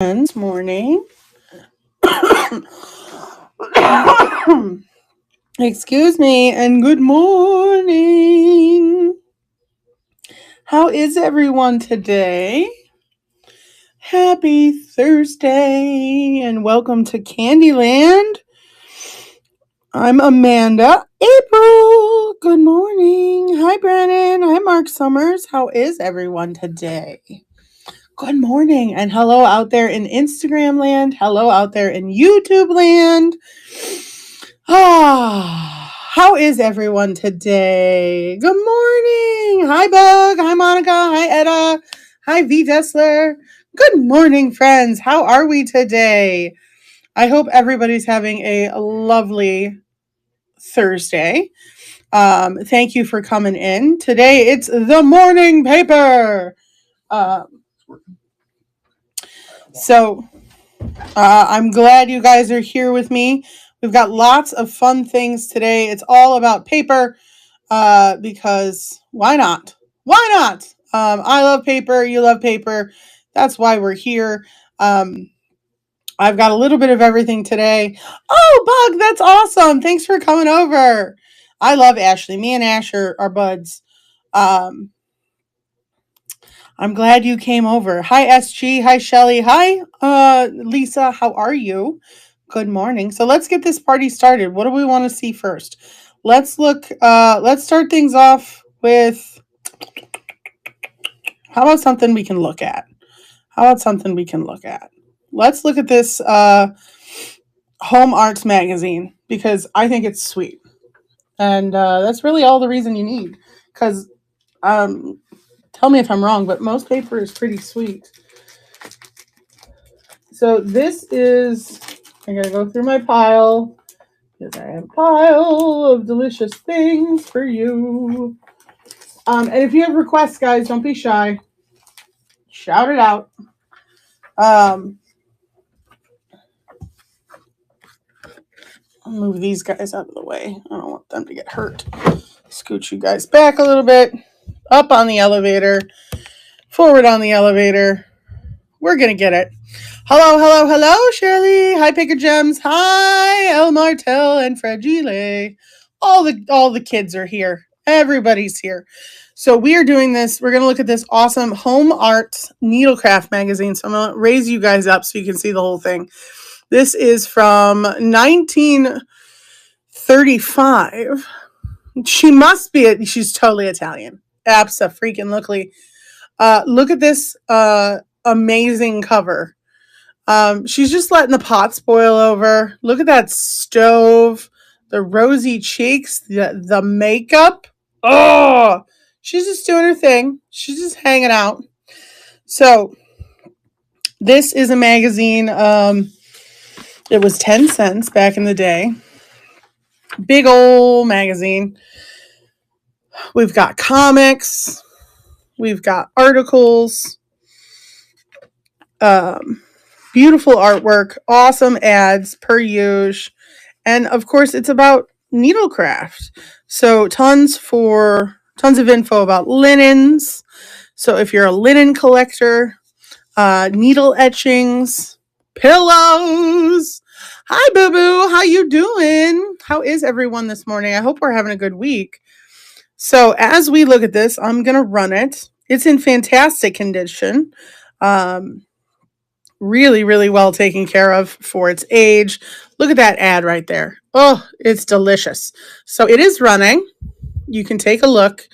This morning. Excuse me, and good morning. How is everyone today? Happy Thursday, and welcome to Candyland. I'm Amanda. April, good morning. Hi, Brandon. Hi, Mark Summers. How is everyone today? Good morning, and hello out there in Instagram land. Hello out there in YouTube land. How is everyone today? Good morning. Hi, Bug. Hi, Monica. Hi, Etta. Hi, V. Dessler. Good morning, friends. How are we today? I hope everybody's having a lovely Thursday. Thank you for coming in. Today, it's the morning paper. I'm glad you guys are here with me. We've got lots of fun things today. It's all about paper because why not? Why not? I love paper. You love paper. That's why we're here. I've got a little bit of everything today. Oh, Bug, that's awesome. Thanks for coming over. I love Ashley. Me and Ash are buds. Um, I'm glad you came over. Hi, SG. Hi, Shelly. Hi, Lisa. How are you? Good morning. So let's get this party started. What do we want to see first? Let's start things off with, how about something we can look at? Let's look at this Home Arts magazine because I think it's sweet. And that's really all the reason you need. Because tell me if I'm wrong, but most paper is pretty sweet. So this is, I gotta go through my pile because I have a pile of delicious things for you. And if you have requests, guys, don't be shy. Shout it out. I'll move these guys out of the way. I don't want them to get hurt. Scoot you guys back a little bit. Up on the elevator. Forward on the elevator. We're going to get it. Hello, Shirley. Hi, Picker Gems. Hi, El Martel and Fragile. All the kids are here. Everybody's here. So we are doing this. We're going to look at this awesome Home Arts Needlecraft magazine. So I'm going to raise you guys up so you can see the whole thing. This is from 1935. She's totally Italian. Abso-freaking-lutely. Look at this amazing cover. She's just letting the pots boil over. Look at that stove, the rosy cheeks, the makeup. Oh, she's just doing her thing. She's just hanging out. So this is a magazine. It was 10 cents back in the day. Big old magazine. We've got comics. We've got articles. Beautiful artwork. Awesome ads per usual. And of course, it's about needlecraft. So tons of info about linens. So if you're a linen collector, needle etchings, pillows. Hi, Boo Boo. How you doing? How is everyone this morning? I hope we're having a good week. So as we look at this, I'm going to run it. It's in fantastic condition. Really, really well taken care of for its age. Look at that ad right there. Oh, it's delicious. So it is running. You can take a look.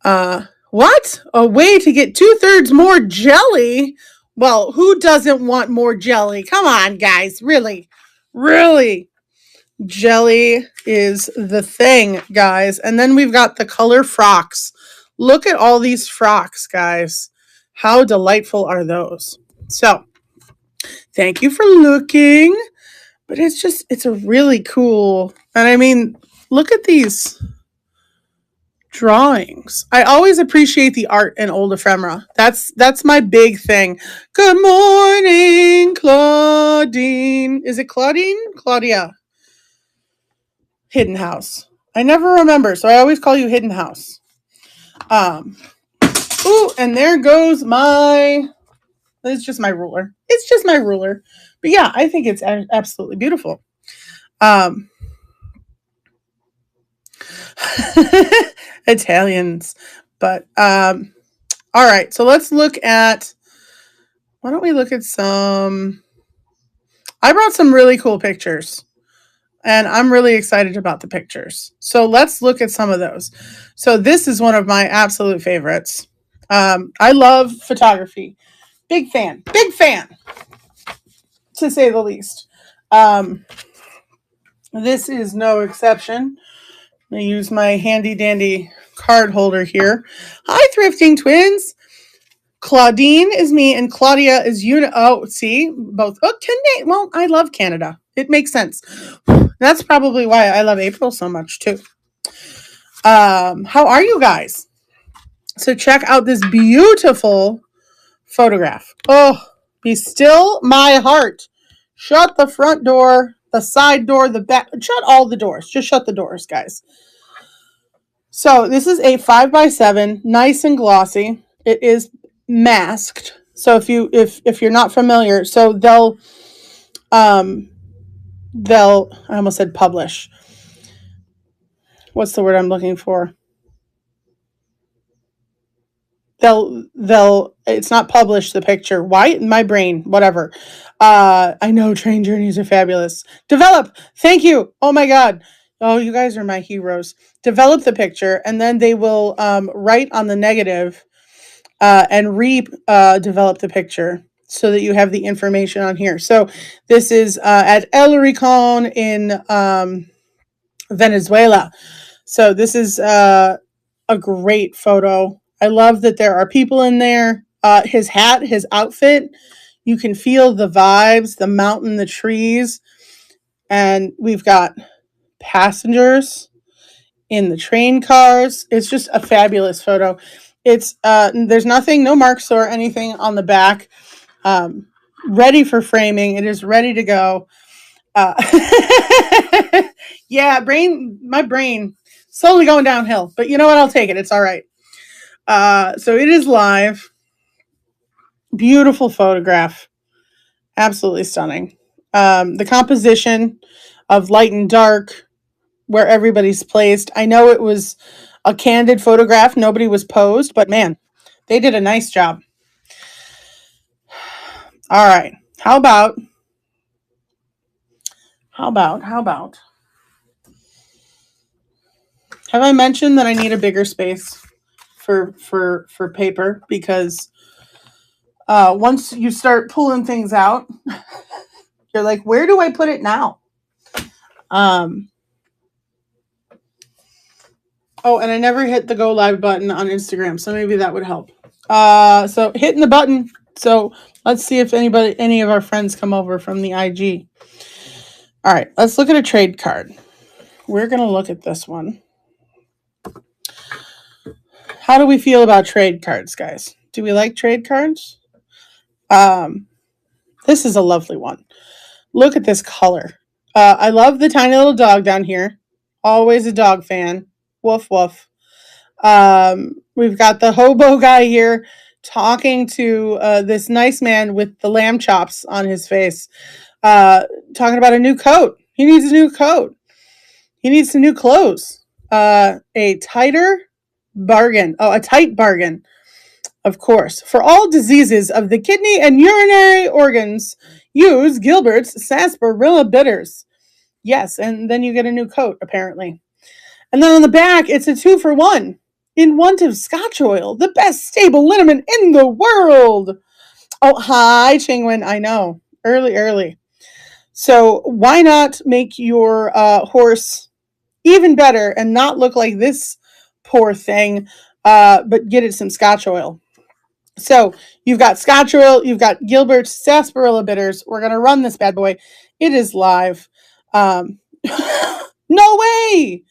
What? A way to get 2/3 more jelly? Well, who doesn't want more jelly? Come on, guys. Really? Really? Jelly is the thing, guys. And then we've got the color frocks. Look at all these frocks, guys. How delightful are those? So, thank you for looking. But it's a really cool, and I mean, look at these drawings. I always appreciate the art in old ephemera. That's my big thing. Good morning, Claudine. Is it Claudine? Claudia. Hidden House. I never remember, so I always call you Hidden House. Ooh, and there goes it's just my ruler. It's just my ruler. But yeah, I think it's absolutely beautiful. Italians. But all right, so let's look at, why don't we look at some, I brought some really cool pictures and I'm really excited about the pictures. So let's look at some of those. So this is one of my absolute favorites. I love photography. Big fan, to say the least. This is no exception. I use my handy dandy card holder here. Hi, thrifting twins. Claudine is me and Claudia is Una. Oh, see, both. Oh, well, I love Canada. It makes sense. That's probably why I love April so much too. How are you guys? So check out this beautiful photograph. Oh, be still my heart. Shut the front door, the side door, the back. Shut all the doors. Just shut the doors, guys. So this is a 5x7, nice and glossy. It is masked. So if you're not familiar, so they'll I almost said publish. What's the word I'm looking for? They'll it's not publish the picture. Why? My brain, whatever. I know train journeys are fabulous. Develop. Thank you. Oh my God. Oh, you guys are my heroes. Develop the picture and then they will write on the negative and develop the picture so that you have the information on here. So this is at El Rincon in Venezuela. So this is a great photo. I love that there are people in there. His hat, his outfit, you can feel the vibes, the mountain, the trees. And we've got passengers in the train cars. It's just a fabulous photo. It's there's nothing, no marks or anything on the back. Ready for framing. It is ready to go. Yeah, my brain slowly going downhill, but you know what? I'll take it. It's all right. So it is live. Beautiful photograph. Absolutely stunning. The composition of light and dark, where everybody's placed. I know it was a candid photograph. Nobody was posed, but man, they did a nice job. All right. How about have I mentioned that I need a bigger space for paper? Because once you start pulling things out, you're like, where do I put it now? Oh, and I never hit the go live button on Instagram, so maybe that would help. So hitting the button. So let's see if any of our friends come over from the IG. All right, let's look at a trade card. We're going to look at this one. How do we feel about trade cards, guys? Do we like trade cards? This is a lovely one. Look at this color. I love the tiny little dog down here. Always a dog fan. Woof, woof. We've got the hobo guy here talking to this nice man with the lamb chops on his face. Talking about a new coat. He needs a new coat. He needs some new clothes. A tight bargain, of course. For all diseases of the kidney and urinary organs, use Gilbert's Sarsaparilla Bitters. Yes, and then you get a new coat, apparently. And then on the back, it's a 2-for-1. In want of Scotch oil, the best stable liniment in the world. Oh, hi, Chingwin. I know. Early. So why not make your horse even better and not look like this poor thing, but get it some Scotch oil. So you've got Scotch oil, you've got Gilbert's Sarsaparilla Bitters. We're going to run this bad boy. It is live. No way!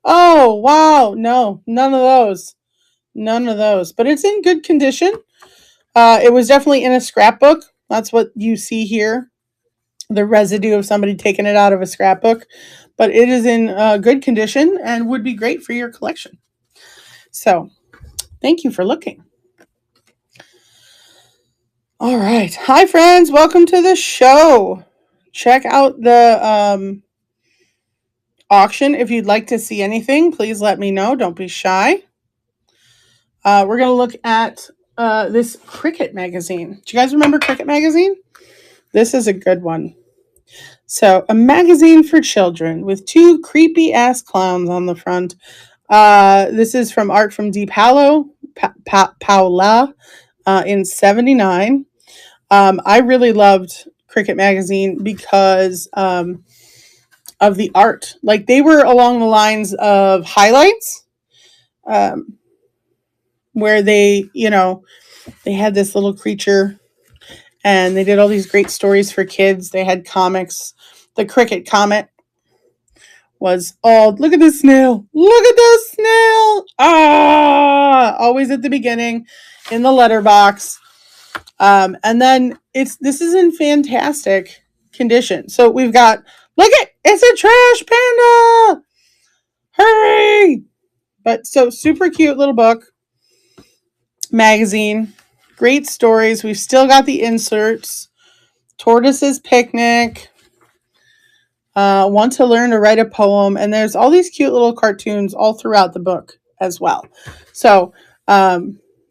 Oh, wow. No, none of those. But it's in good condition. It was definitely in a scrapbook. That's what you see here. The residue of somebody taking it out of a scrapbook. But it is in good condition and would be great for your collection. So, thank you for looking. All right. Hi, friends. Welcome to the show. Check out the auction. If you'd like to see anything, please let me know. Don't be shy. We're going to look at this Cricket magazine. Do you guys remember Cricket magazine? This is a good one. So, a magazine for children with two creepy ass clowns on the front. This is from art from Di Paolo Paola in '79. I really loved Cricket magazine because of the art. Like they were along the lines of highlights, where they had this little creature and they did all these great stories for kids. They had comics. The Cricket Comet was all, look at this snail. Look at this snail. Ah, always at the beginning in the letterbox. And then this is in fantastic condition. So we've got, look at, it's a trash panda. Hurry. But so super cute little book, magazine, great stories. We've still got the inserts. Tortoise's Picnic. Want to learn to write a poem. And there's all these cute little cartoons all throughout the book as well. So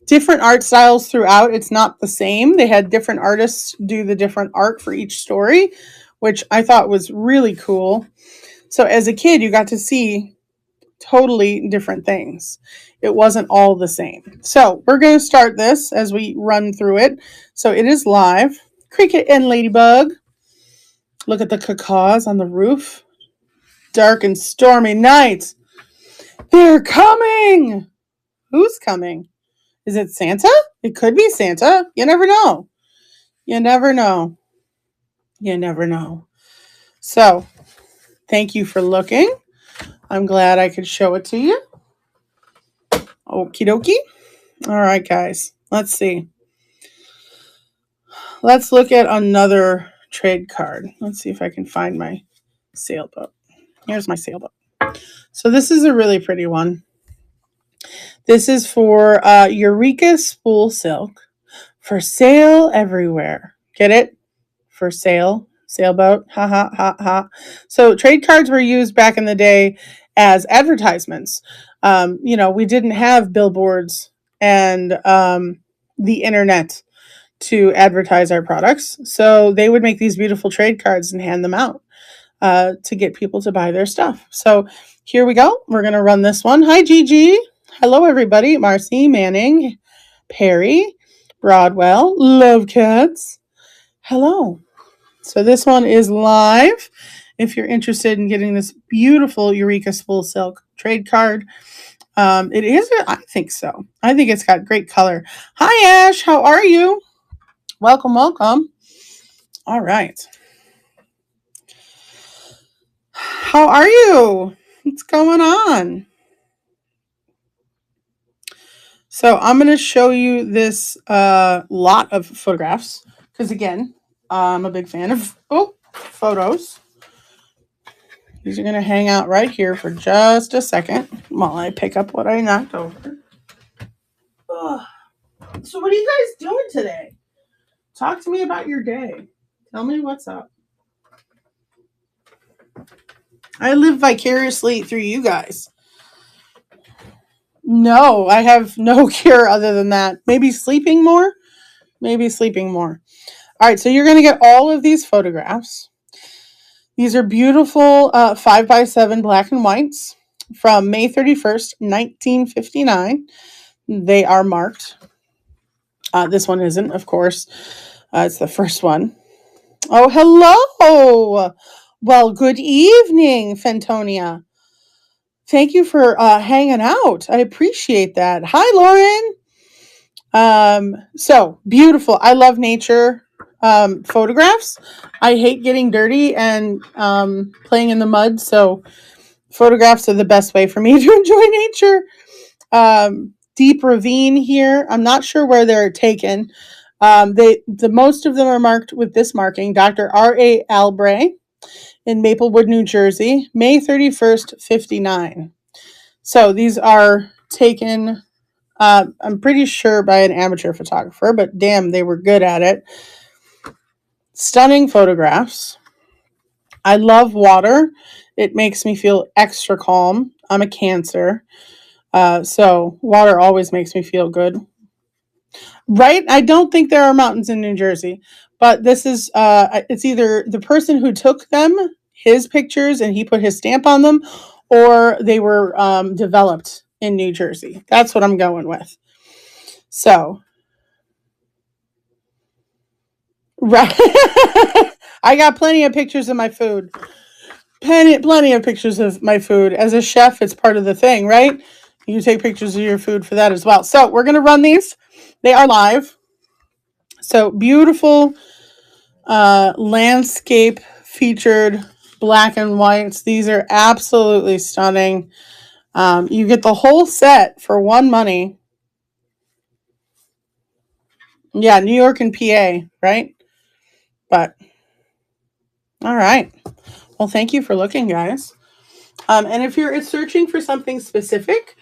different art styles throughout. It's not the same. They had different artists do the different art for each story, which I thought was really cool. So as a kid, you got to see totally different things. It wasn't all the same. So we're going to start this as we run through it. So it is live. Cricket and Ladybug. Look at the cacaws on the roof. Dark and stormy night. They're coming. Who's coming? Is it Santa? It could be Santa. You never know. You never know. You never know. So, thank you for looking. I'm glad I could show it to you. Okie dokie. All right, guys. Let's see. Let's look at another trade card. Let's see if I can find my sailboat. Here's my sailboat. So this is a really pretty one. This is for Eureka Spool Silk. For sale everywhere. Get it? For sale. Sailboat. Ha ha ha ha. So trade cards were used back in the day as advertisements. We didn't have billboards and the internet to advertise our products. So they would make these beautiful trade cards and hand them out to get people to buy their stuff. So here we go. We're going to run this one. Hi, Gigi. Hello, everybody. Marcy, Manning, Perry, Broadwell, Love Cats. Hello. So this one is live. If you're interested in getting this beautiful Eureka Spool Silk trade card, it is, I think so. I think it's got great color. Hi, Ash. How are you? Welcome, welcome. All right. How are you? What's going on? So I'm going to show you this lot of photographs because, again, I'm a big fan of photos. These are going to hang out right here for just a second while I pick up what I knocked over. Ugh. So what are you guys doing today? Talk to me about your day. Tell me what's up. I live vicariously through you guys. No, I have no cure other than that. Maybe sleeping more? Maybe sleeping more. All right, so you're going to get all of these photographs. These are beautiful 5x7 black and whites from May 31st, 1959. They are marked. This one isn't, of course. It's the first one. Oh, hello. Well, good evening, Fentonia. Thank you for hanging out. I appreciate that. Hi, Lauren. So beautiful. I love nature photographs. I hate getting dirty and playing in the mud. So photographs are the best way for me to enjoy nature. Deep ravine here. I'm not sure where they're taken. The most of them are marked with this marking, Dr. R.A. Albray in Maplewood, New Jersey, May 31st, 59. So these are taken I'm pretty sure by an amateur photographer, but damn, they were good at it. Stunning photographs. I love water. It makes me feel extra calm. I'm a Cancer. So water always makes me feel good. Right? I don't think there are mountains in New Jersey, but this is it's either the person who took them, his pictures, and he put his stamp on them, or they were developed in New Jersey. That's what I'm going with. So, right. I got plenty of pictures of my food. Plenty of pictures of my food. As a chef, it's part of the thing, right? You take pictures of your food for that as well. So, we're going to run these. They are live. So, beautiful landscape featured black and whites. These are absolutely stunning. You get the whole set for one money. Yeah, New York and PA, right? But all right. Well, thank you for looking, guys. And if you're searching for something specific,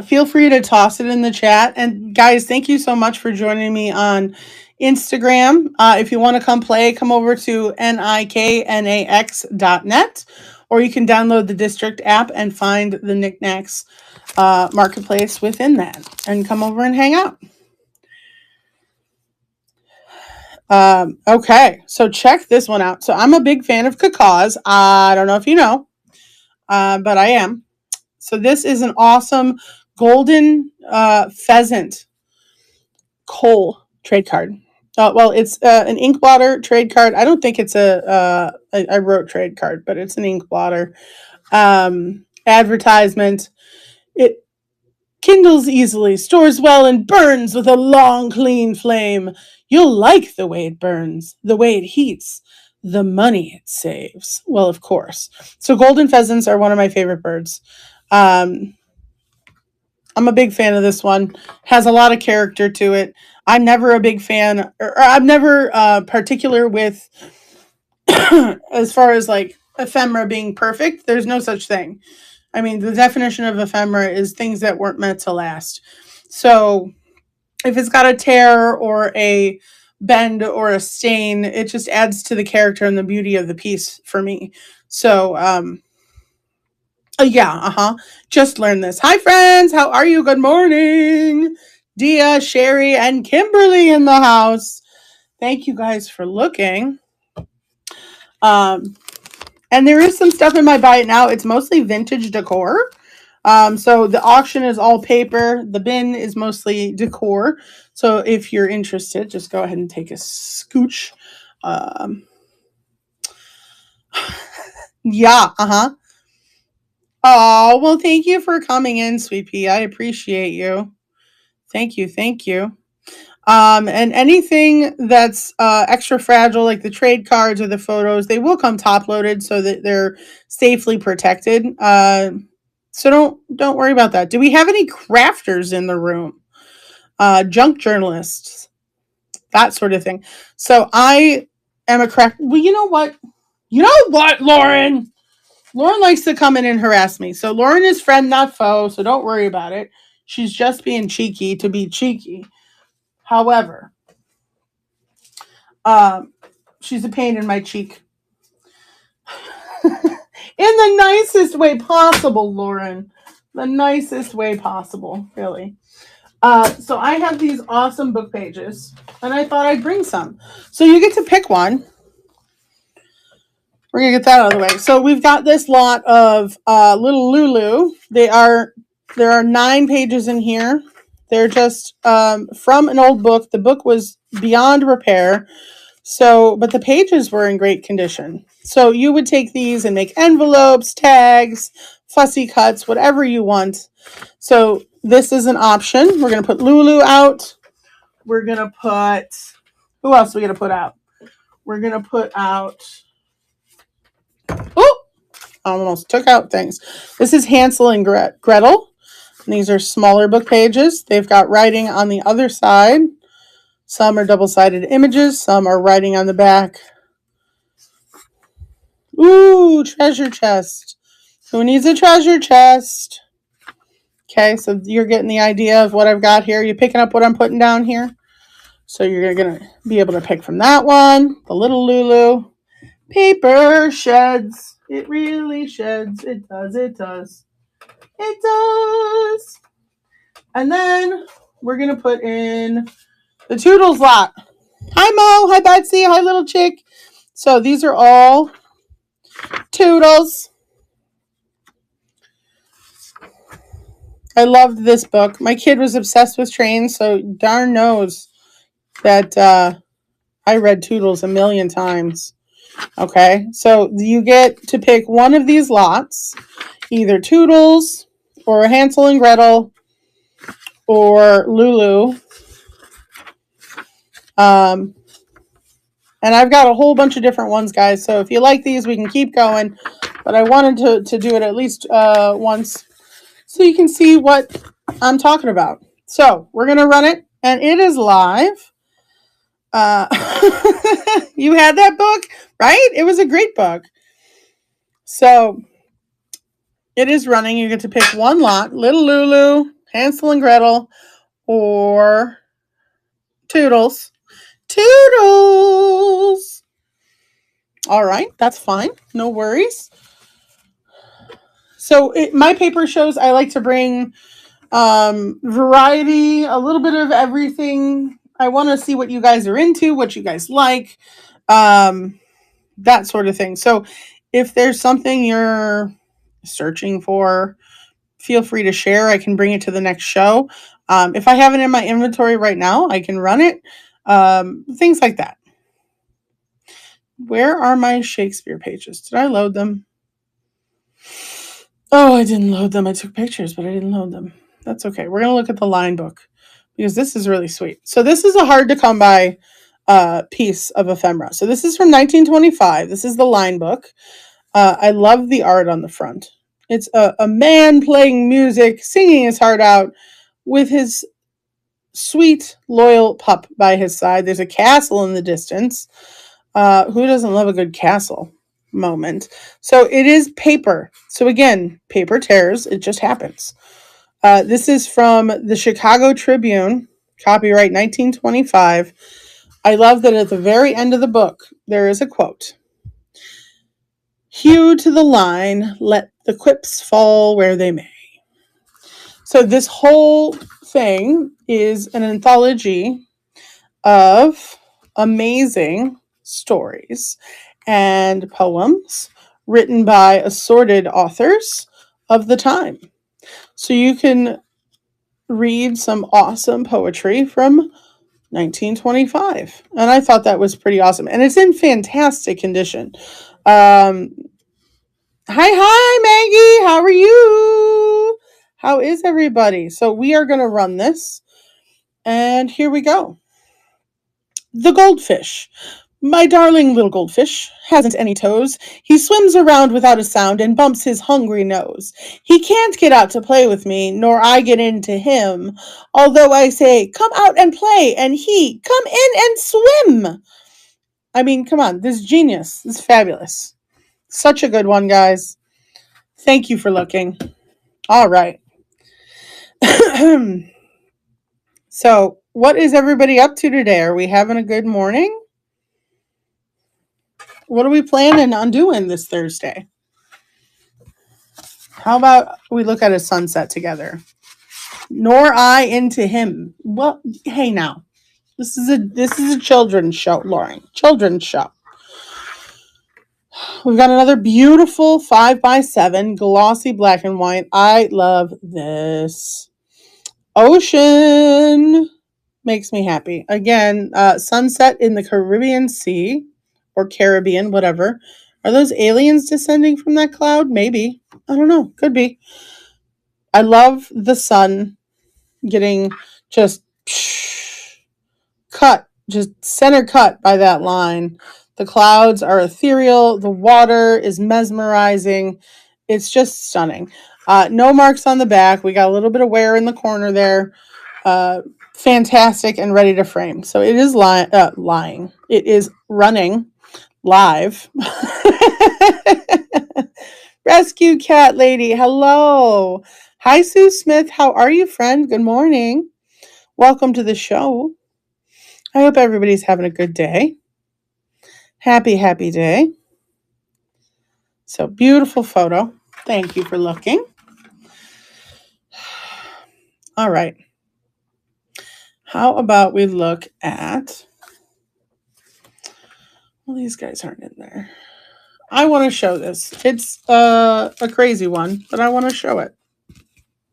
feel free to toss it in the chat. And guys, thank you so much for joining me on Instagram. If you want to come play, come over to niknax.net, or you can download the District app and find the Knickknacks marketplace within that and come over and hang out. Okay, so check this one out. So I'm a big fan of Cacaw's. I don't know if you know, but I am. So this is an awesome golden pheasant coal trade card. Well, it's an ink blotter trade card. I don't think it's I wrote trade card, but it's an ink blotter. Advertisement. It kindles easily, stores well, and burns with a long, clean flame. You'll like the way it burns, the way it heats, the money it saves. Well, of course. So golden pheasants are one of my favorite birds. I'm a big fan of this one. Has a lot of character to it. I'm never a big fan, or I'm never particular with as far as like ephemera being perfect. There's no such thing. I mean, the definition of ephemera is things that weren't meant to last. So if it's got a tear or a bend or a stain, it just adds to the character and the beauty of the piece for me. So, yeah, just learned this. Hi, friends. How are you? Good morning. Dia, Sherry, and Kimberly in the house. Thank you guys for looking. And there is some stuff in my buy it now. It's mostly vintage decor. So the auction is all paper. The bin is mostly decor. So if you're interested, just go ahead and take a scooch. Yeah, Oh, well, thank you for coming in, Sweet Pea. I appreciate you. Thank you, thank you. And anything that's extra fragile, like the trade cards or the photos, they will come top loaded so that they're safely protected. So don't worry about that. Do we have any crafters in the room? Junk journalists, that sort of thing. So I am a craft. Well, you know what? You know what, Lauren? Lauren likes to come in and harass me. So Lauren is friend, not foe. So don't worry about it. She's just being cheeky to be cheeky. However, she's a pain in my cheek. In the nicest way possible, Lauren. The nicest way possible, really. So I have these awesome book pages, and I thought I'd bring some. So you get to pick one. We're going to get that out of the way. So we've got this lot of Little Lulu. There are 9 pages in here. They're just from an old book. The book was beyond repair. So, but the pages were in great condition. So you would take these and make envelopes, tags, fussy cuts, whatever you want. So this is an option. We're going to put Lulu out. We're going to put, who else are we going to put out? We're going to put out, oh, I almost took out things. This is Hansel and Gretel. And these are smaller book pages. They've got writing on the other side. Some are double-sided images. Some are writing on the back. Ooh, treasure chest. Who needs a treasure chest? Okay, so you're getting the idea of what I've got here. You picking up what I'm putting down here? So you're going to be able to pick from that one, the little Lulu. Paper sheds. It really sheds. It does. It does. It does. And then we're going to put in the Toodles lot. Hi, Mo. Hi, Betsy. Hi, little chick. So these are all Toodles. I loved this book. My kid was obsessed with trains, so darn knows that I read Toodles a million times. Okay, so you get to pick one of these lots, either Toodles or Hansel and Gretel or Lulu. And I've got a whole bunch of different ones, guys. So if you like these, we can keep going. But I wanted to do it at least once so you can see what I'm talking about. So we're going to run it, and it is live. You had that book, right? It was a great book. So it is running. You get to pick one lot, Little Lulu, Hansel and Gretel, or Toodles. Toodles! All right, that's fine. No worries. So my paper shows I like to bring variety, a little bit of everything. I want to see what you guys are into, what you guys like, that sort of thing. So if there's something you're searching for, feel free to share. I can bring it to the next show. If I have it in my inventory right now, I can run it. Things like that. Where are my Shakespeare pages? Did I load them? Oh, I didn't load them. I took pictures, but I didn't load them. That's okay. We're going to look at the line book because this is really sweet. So this is a hard to come by piece of ephemera. So this is from 1925. This is the line book. I love the art on the front. It's a man playing music, singing his heart out with his sweet, loyal pup by his side. There's a castle in the distance. Who doesn't love a good castle moment? So it is paper. So again, paper tears. It just happens. This is from the Chicago Tribune, copyright 1925. I love that at the very end of the book, there is a quote. Hew to the line, let the quips fall where they may. So this whole thing is an anthology of amazing stories and poems written by assorted authors of the time. So you can read some awesome poetry from 1925. And I thought that was pretty awesome. And it's in fantastic condition. Hi, Maggie. How are you? How is everybody? So we are going to run this. And here we go. The goldfish. My darling little goldfish hasn't any toes. He swims around without a sound and bumps his hungry nose. He can't get out to play with me, nor I get into him. Although I say, come out and play, and he, come in and swim. I mean, come on, this is genius. This is fabulous. Such a good one, guys. Thank you for looking. All right. So, what is everybody up to today? Are we having a good morning? What are we planning on doing this Thursday? How about we look at a sunset together? Nor I into him. Well, hey now. This is a children's show, Lauren. Children's show. We've got another beautiful 5x7 glossy black and white. I love this. Ocean makes me happy. Again, sunset in the Caribbean Sea or Caribbean, whatever. Are those aliens descending from that cloud? Maybe. I don't know. Could be. I love the sun getting just cut, just center cut by that line. The clouds are ethereal. The water is mesmerizing. It's just stunning. No marks on the back. We got a little bit of wear in the corner there. Fantastic and ready to frame. So it is lying. It is running live. Rescue cat lady. Hello. Hi, Sue Smith. How are you, friend? Good morning. Welcome to the show. I hope everybody's having a good day. Happy, happy day. So, beautiful photo. Thank you for looking. All right. How about we look at... Well, these guys aren't in there. I want to show this. It's a crazy one, but I want to show it.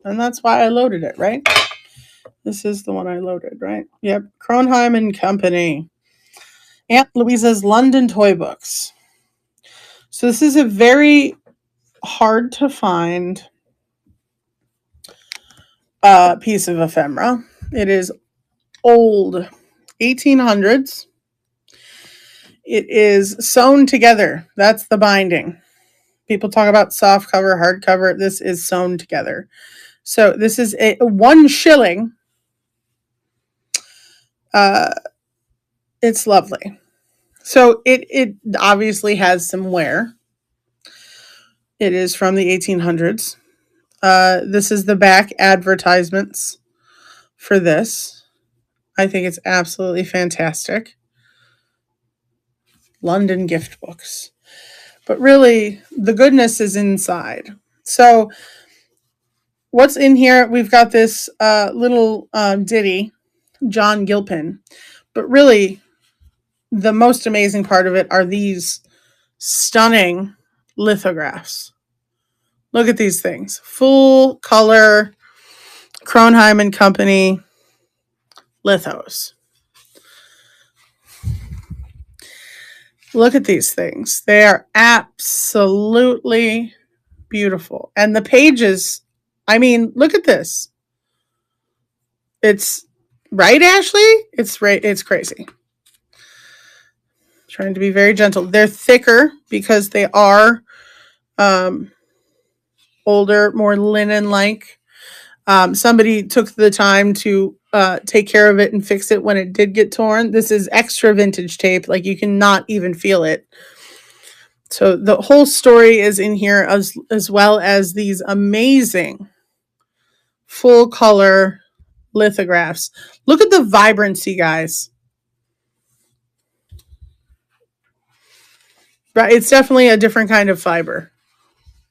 And that's why I loaded it, right? This is the one I loaded, right? Yep. Kronheim and Company. Aunt Louisa's London Toy Books. So this is a very hard to find piece of ephemera. It is old, 1800s. It is sewn together. That's the binding. People talk about soft cover, hard cover. This is sewn together. So this is a 1 shilling. It's lovely. So it obviously has some wear. It is from the 1800s. This is the back advertisements for this. I think it's absolutely fantastic. London gift books. But really, the goodness is inside. So what's in here? We've got this little ditty, John Gilpin. But really, the most amazing part of it are these stunning lithographs. Look at these things. Full color Kronheim and Company lithos. Look at these things. They are absolutely beautiful. And the pages, I mean, look at this. It's right, Ashley? It's right. It's crazy. Trying to be very gentle. They're thicker because they are older, more linen-like. Somebody took the time to take care of it and fix it when it did get torn. This is extra vintage tape. Like, you cannot even feel it. So the whole story is in here, as well as these amazing full color lithographs. Look at the vibrancy, guys. Right, it's definitely a different kind of fiber.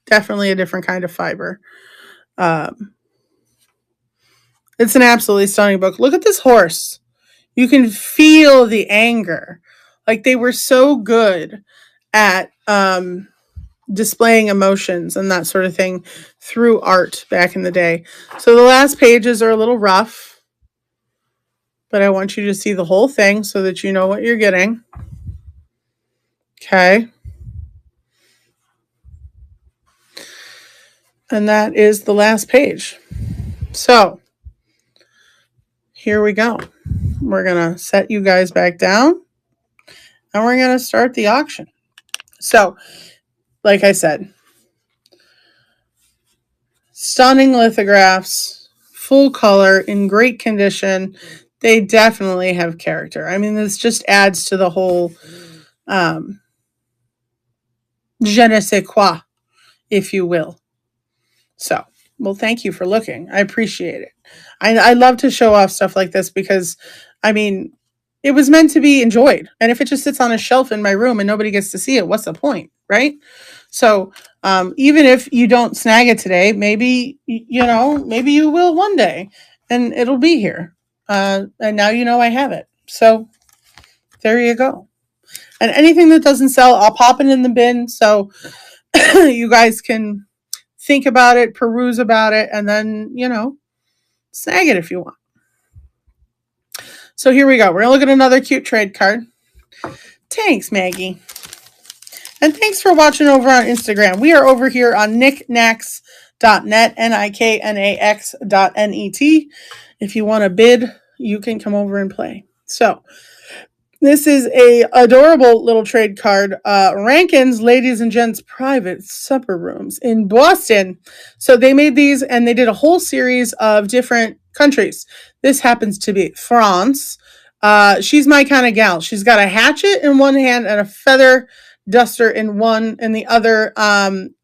Definitely a different kind of fiber. It's an absolutely stunning book. Look at this horse. You can feel the anger. Like, they were so good at displaying emotions and that sort of thing through art back in the day. So the last pages are a little rough, but I want you to see the whole thing so that you know what you're getting. Okay. And that is the last page. So here we go. We're going to set you guys back down and we're going to start the auction. So, like I said, stunning lithographs, full color, in great condition. They definitely have character. I mean, this just adds to the whole je ne sais quoi, if you will. So, well, thank you for looking. I appreciate it. I love to show off stuff like this because, I mean, it was meant to be enjoyed. And if it just sits on a shelf in my room and nobody gets to see it, what's the point, right? So even if you don't snag it today, maybe, maybe you will one day and it'll be here. And now you know I have it. So there you go. And anything that doesn't sell, I'll pop it in the bin so you guys can think about it, peruse about it, and then, snag it if you want. So here we go. We're going to look at another cute trade card. Thanks, Maggie. And thanks for watching over on Instagram. We are over here on knickknacks.net, niknax.net. If you want to bid, you can come over and play. So this is a adorable little trade card. Rankin's Ladies and Gents Private Supper Rooms in Boston. So they made these and they did a whole series of different countries. This happens to be France. She's my kind of gal. She's got a hatchet in one hand and a feather duster in the other.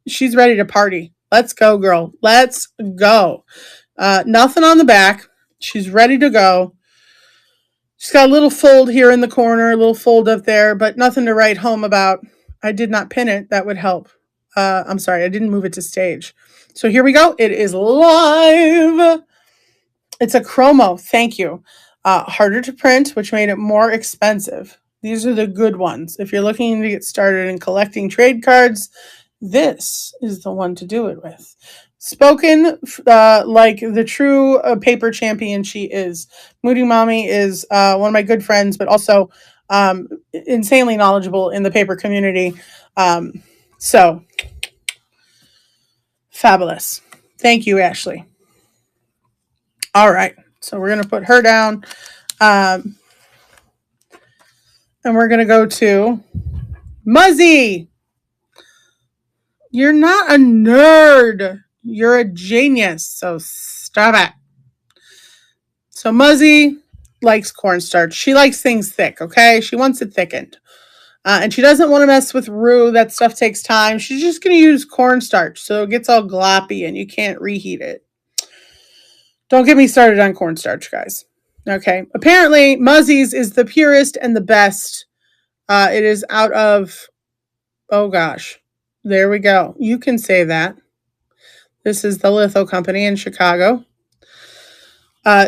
She's ready to party. Let's go, girl. Let's go. Nothing on the back. She's ready to go. She's got a little fold here in the corner, a little fold up there, but nothing to write home about. I did not pin it. That would help. I'm sorry, I didn't move it to stage. So here we go. It is live. It's a chromo. Thank you. Harder to print, which made it more expensive. These are the good ones. If you're looking to get started in collecting trade cards, this is the one to do it with. Spoken like the true paper champion she is. Moody Mommy is one of my good friends, but also insanely knowledgeable in the paper community. So, fabulous. Thank you, Ashley. All right. So we're going to put her down. And we're going to go to Muzzy. You're not a nerd. You're a genius. So stop it. So Muzzy likes cornstarch. She likes things thick, okay? She wants it thickened. And she doesn't want to mess with roux. That stuff takes time. She's just going to use cornstarch. So it gets all gloppy and you can't reheat it. Don't get me started on cornstarch, guys. Okay. Apparently, Muzzy's is the purest and the best. It is out of, oh gosh. There we go. You can say that. This is the Litho Company in Chicago.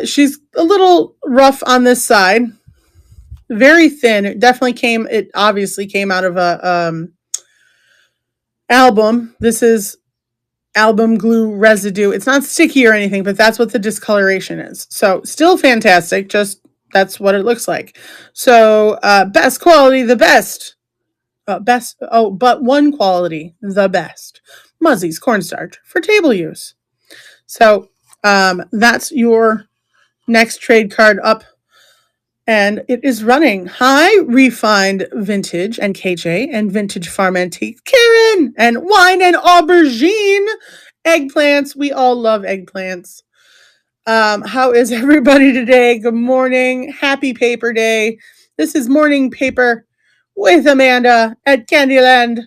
She's a little rough on this side. Very thin. It obviously came out of a album. This is album glue residue. It's not sticky or anything, but that's what the discoloration is. So still fantastic. Just that's what it looks like. So best quality, the best. But one quality, the best. Muzzy's cornstarch for table use. So that's your next trade card up. And it is running. Hi, Refined Vintage and KJ and Vintage Farm Antique, Karen and Wine and Aubergine. Eggplants. We all love eggplants. How is everybody today? Good morning. Happy Paper Day. This is Morning Paper with Amanda at Candyland.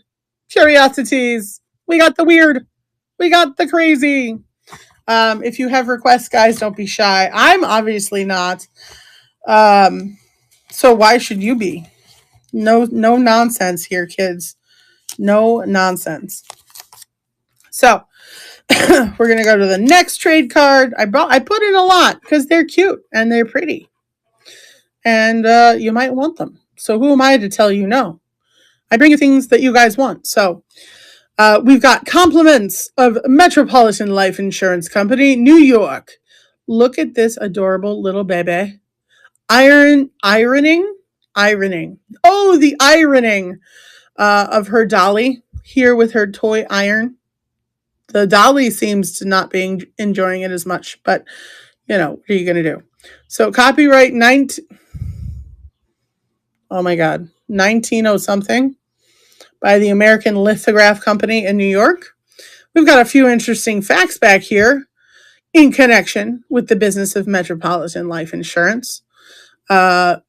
Curiosities. We got the weird. We got the crazy. If you have requests, guys, don't be shy. I'm obviously not. So why should you be? No nonsense here, kids. No nonsense. So we're gonna go to the next trade card. I put in a lot because they're cute and they're pretty, and you might want them. So who am I to tell you no? I bring you things that you guys want. So we've got compliments of Metropolitan Life Insurance Company, New York. Look at this adorable little baby. Ironing. Oh, the ironing of her dolly here with her toy iron. The dolly seems to not be enjoying it as much, but you know, what are you going to do? So copyright 19 something by the American Lithograph Company in New York. We've got a few interesting facts back here in connection with the business of Metropolitan Life Insurance. All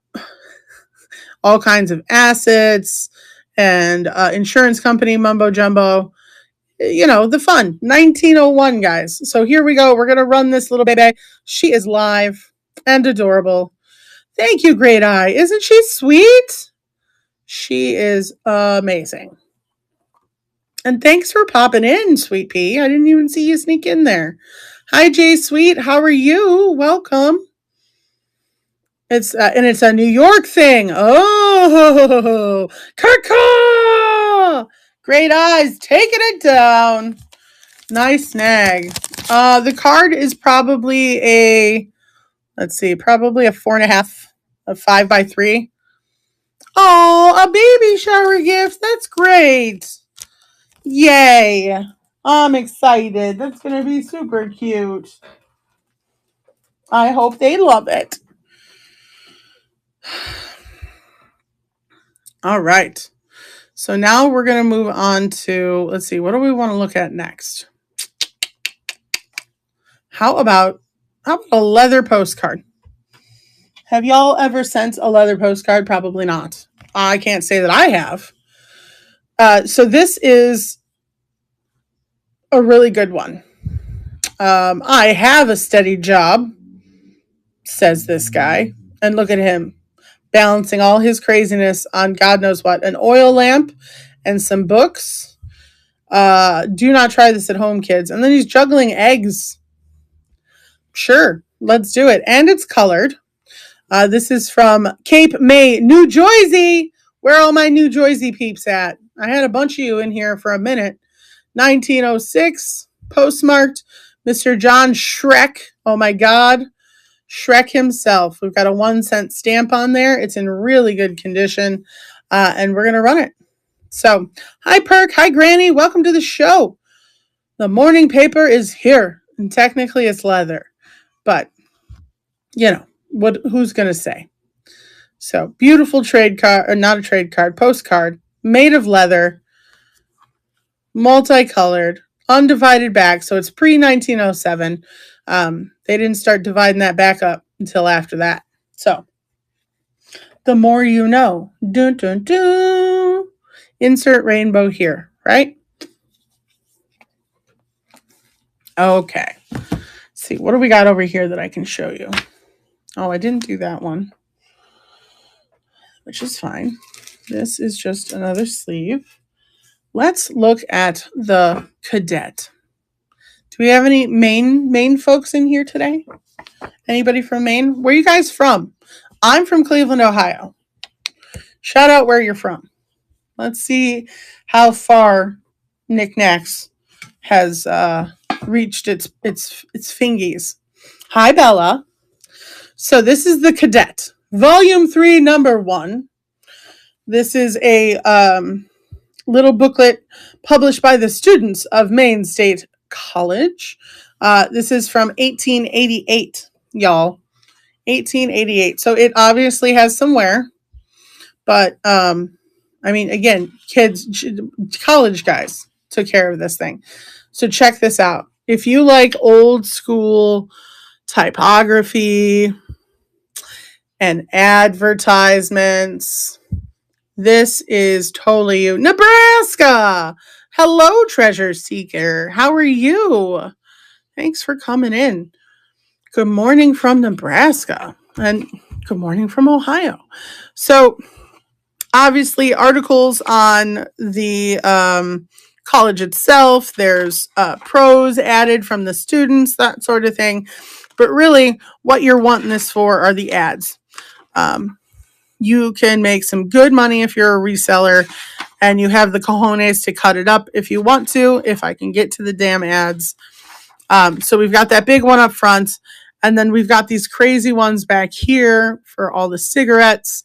kinds of assets and insurance company mumbo jumbo. You know, the fun. 1901, guys. So here we go. We're going to run this little baby. She is live and adorable. Thank you, Great Eye. Isn't she sweet? She is amazing. And thanks for popping in, Sweet Pea. I didn't even see you sneak in there. Hi, Jay Sweet. How are you? Welcome. It's a New York thing. Oh, Kirka! Great Eyes, taking it down. Nice snag. The card is probably probably a 4.5, a 5x3. Oh, a baby shower gift. That's great. Yay. I'm excited. That's going to be super cute. I hope they love it. All right. So now we're going to move on to, let's see, what do we want to look at next? How about a leather postcard? Have y'all ever sent a leather postcard? Probably not. I can't say that I have. So this is a really good one. I have a steady job, says this guy. And look at him balancing all his craziness on God knows what, an oil lamp and some books. Do not try this at home, kids. And then he's juggling eggs. Sure, let's do it. And it's colored. This is from Cape May, New Jersey. Where are all my New Jersey peeps at? I had a bunch of you in here for a minute. 1906, postmarked Mr. John Shrek. Oh my God. Shrek himself. We've got a 1-cent stamp on there. It's in really good condition, and we're going to run it. So, hi, Perk. Hi, Granny. Welcome to the show. The morning paper is here, and technically it's leather, but, you know, who's going to say? So, beautiful trade card, or not a trade card, postcard, made of leather, multicolored, undivided back, so it's pre-1907. They didn't start dividing that back up until after that. So, the more you know. Dun, dun, dun. Insert rainbow here, right? Okay. Let's see, what do we got over here that I can show you? Oh, I didn't do that one, which is fine. This is just another sleeve. Let's look at the cadet. Do we have any Maine folks in here today? Anybody from Maine? Where are you guys from? I'm from Cleveland, Ohio. Shout out where you're from. Let's see how far Knickknacks has reached its fingies. Hi, Bella. So this is the Cadet, Volume 3, Number 1. This is a little booklet published by the students of Maine State College. This is from 1888, y'all. 1888. So it obviously has some wear, but I mean, again, kids, college guys took care of this thing. So check this out. If you like old school typography and advertisements, this is totally you. Nebraska! Hello, treasure seeker. How are you? Thanks for coming in. Good morning from Nebraska. And good morning from Ohio. So, obviously, articles on the college itself. There's prose added from the students, that sort of thing. But really, what you're wanting this for are the ads. You can make some good money if you're a reseller and you have the cojones to cut it up if you want to, if I can get to the damn ads. So we've got that big one up front, and then we've got these crazy ones back here for all the cigarettes,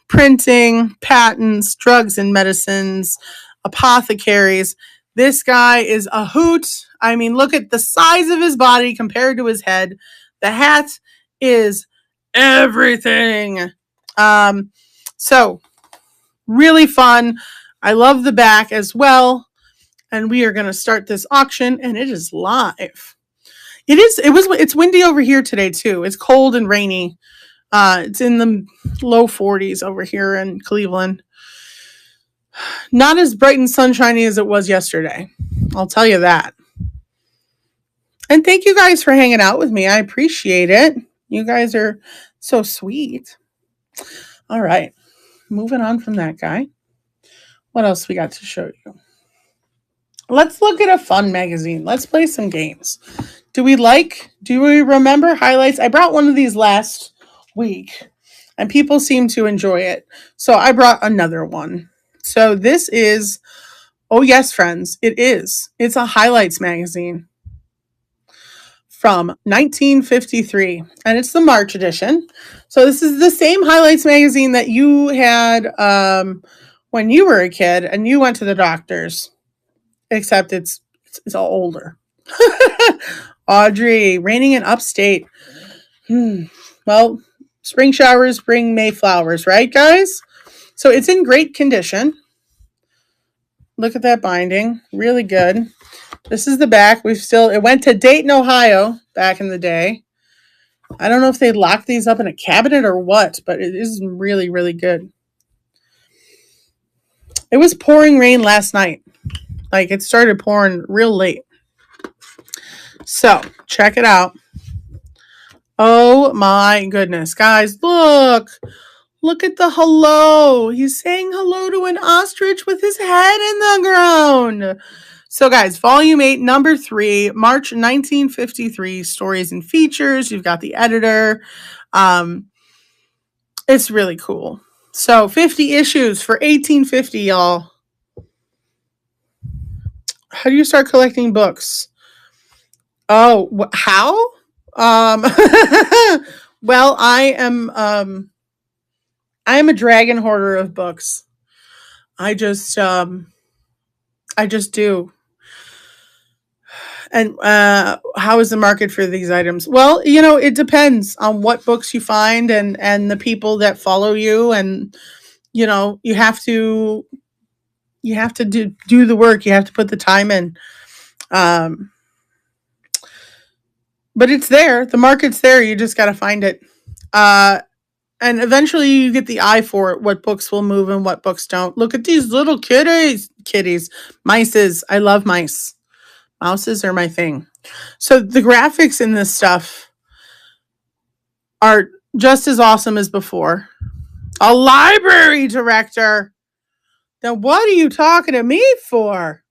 printing, patents, drugs and medicines, apothecaries. This guy is a hoot. I mean, look at the size of his body compared to his head. The hat is everything. So really fun. I love the back as well. And we are going to start this auction, and it is live. It's windy over here today too. It's cold and rainy. It's in the low 40s over here in Cleveland. Not as bright and sunshiny as it was yesterday. I'll tell you that. And thank you guys for hanging out with me. I appreciate it. You guys are so sweet. All right. Moving on from that guy. What else we got to show you? Let's look at a fun magazine. Let's play some games. Do we remember highlights? I brought one of these last week and people seem to enjoy it. So I brought another one. So this is, oh yes, friends, it is. It's a highlights magazine from 1953, and it's the March edition. So this is the same highlights magazine that you had when you were a kid and you went to the doctors, except it's all older. Audrey, raining in upstate. Well, spring showers bring May flowers, right, guys? So it's in great condition. Look at that binding. Really good. This is the back. It went to Dayton, Ohio back in the day. I don't know if they locked these up in a cabinet or what, but it is really, really good. It was pouring rain last night. Like, it started pouring real late. So, check it out. Oh my goodness. Guys, look. Look at the hello. He's saying hello to an ostrich with his head in the ground. So, guys, volume 8, number 3, March 1953, stories and features. You've got the editor. It's really cool. So, 50 issues for 1850, y'all. How do you start collecting books? Oh, how? Well, I am a dragon hoarder of books. I just do. And how is the market for these items? Well, it depends on what books you find and the people that follow you, and you have to do the work. You have to put the time in. But it's there. The market's there. You just got to find it. And eventually you get the eye for it, what books will move and what books don't. Look at these little kitties, mices. I love mice. Mouses are my thing. So the graphics in this stuff are just as awesome as before. A library director? Then what are you talking to me for?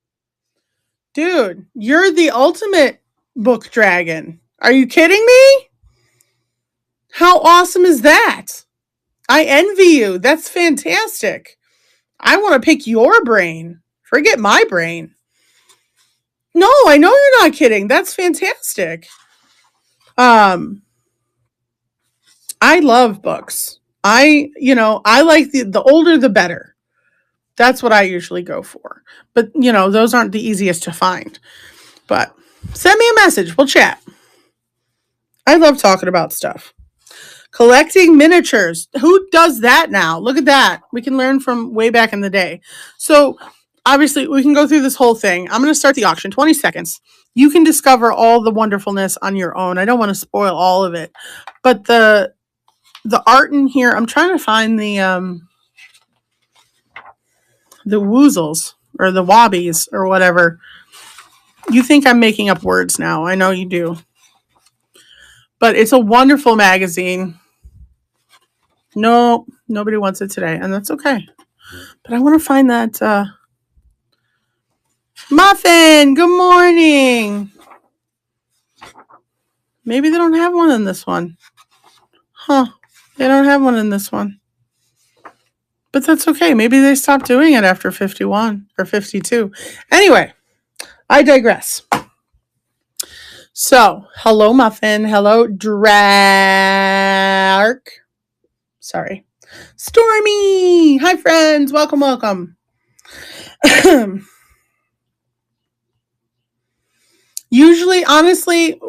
Dude, you're the ultimate book dragon. Are you kidding me? How awesome is that? I envy you. That's fantastic. I want to pick your brain. Forget my brain. No, I know you're not kidding. That's fantastic. I love books. I like the older the better. That's what I usually go for. But, those aren't the easiest to find. But send me a message. We'll chat. I love talking about stuff. Collecting miniatures. Who does that now? Look at that. We can learn from way back in the day. So, obviously, we can go through this whole thing. I'm going to start the auction. 20 seconds. You can discover all the wonderfulness on your own. I don't want to spoil all of it. But the art in here, I'm trying to find the woozles or the wobbies or whatever. You think I'm making up words now. I know you do. But it's a wonderful magazine. No, nobody wants it today, and that's okay. But I want to find that Muffin. Good morning. Maybe they don't have one in this one. Huh. They don't have one in this one. But that's okay. Maybe they stopped doing it after 51 or 52. Anyway, I digress. So, hello, Muffin. Hello, Drark. Sorry. Stormy. Hi, friends. Welcome, welcome. Usually, honestly,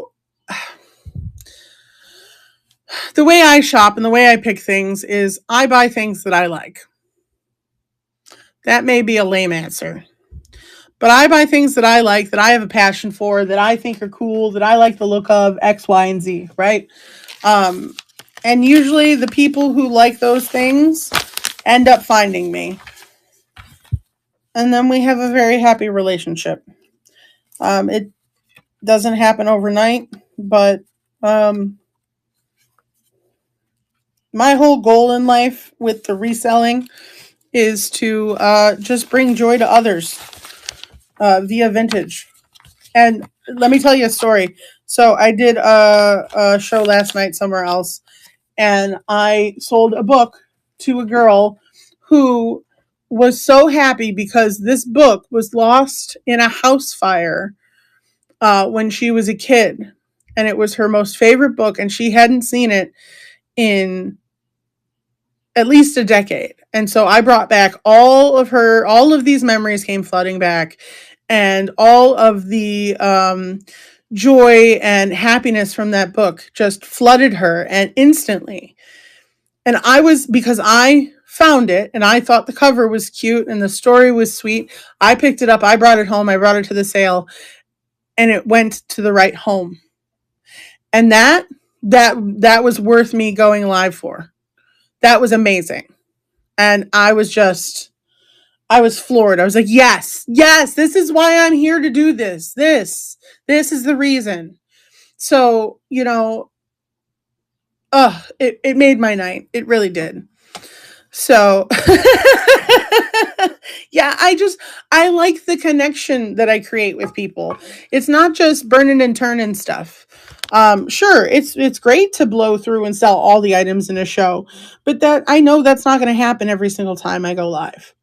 the way I shop and the way I pick things is I buy things that I like. That may be a lame answer. But I buy things that I like, that I have a passion for, that I think are cool, that I like the look of, X, Y, and Z, right? And usually the people who like those things end up finding me. And then we have a very happy relationship. It doesn't happen overnight, but my whole goal in life with the reselling is to just bring joy to others via vintage. And let me tell you a story. So I did a show last night somewhere else, and I sold a book to a girl who was so happy because this book was lost in a house fire when she was a kid. And it was her most favorite book, and she hadn't seen it in at least a decade. And so I brought back all of these memories came flooding back, and all of the joy and happiness from that book just flooded her, and instantly. And because I found it and I thought the cover was cute and the story was sweet, I picked it up, I brought it home, I brought it to the sale, and it went to the right home. And that was worth me going live for. That was amazing. And I was just I was floored. I was like, yes, yes, this is why I'm here to do this. This is the reason. So, it made my night. It really did. So, yeah, I like the connection that I create with people. It's not just burning and turning stuff. Sure, it's great to blow through and sell all the items in a show, but that I know that's not going to happen every single time I go live.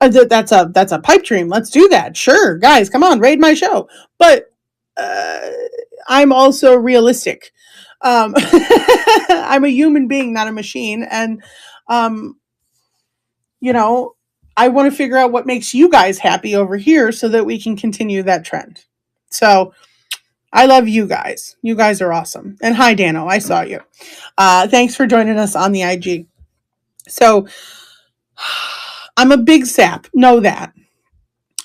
That's a pipe dream. Let's do that. Sure, guys, come on, raid my show. But uh, I'm also realistic. I'm a human being, not a machine, and um, you know, I want to figure out what makes you guys happy over here so that we can continue that trend. So I love you guys. You guys are awesome. And hi, Dano. I saw you. Thanks for joining us on the IG. So I'm a big sap. Know that.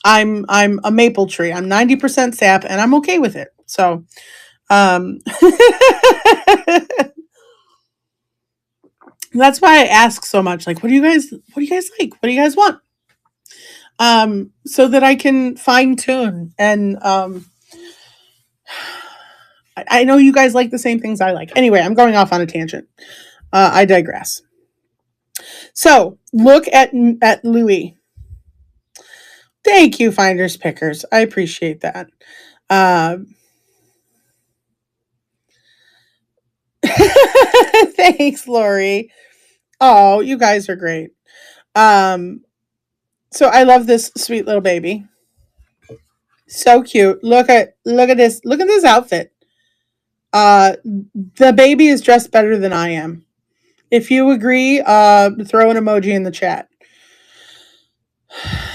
I'm a maple tree. I'm 90% sap and I'm okay with it. So that's why I ask so much. Like, what do you guys like? What do you guys want? So that I can fine tune and I know you guys like the same things I like. Anyway, I'm going off on a tangent. I digress. So look at Louis. Thank you, finders pickers. I appreciate that. Thanks, Lori. Oh, you guys are great. So I love this sweet little baby. So cute. Look at this. Look at this outfit. The baby is dressed better than I am. If you agree, throw an emoji in the chat.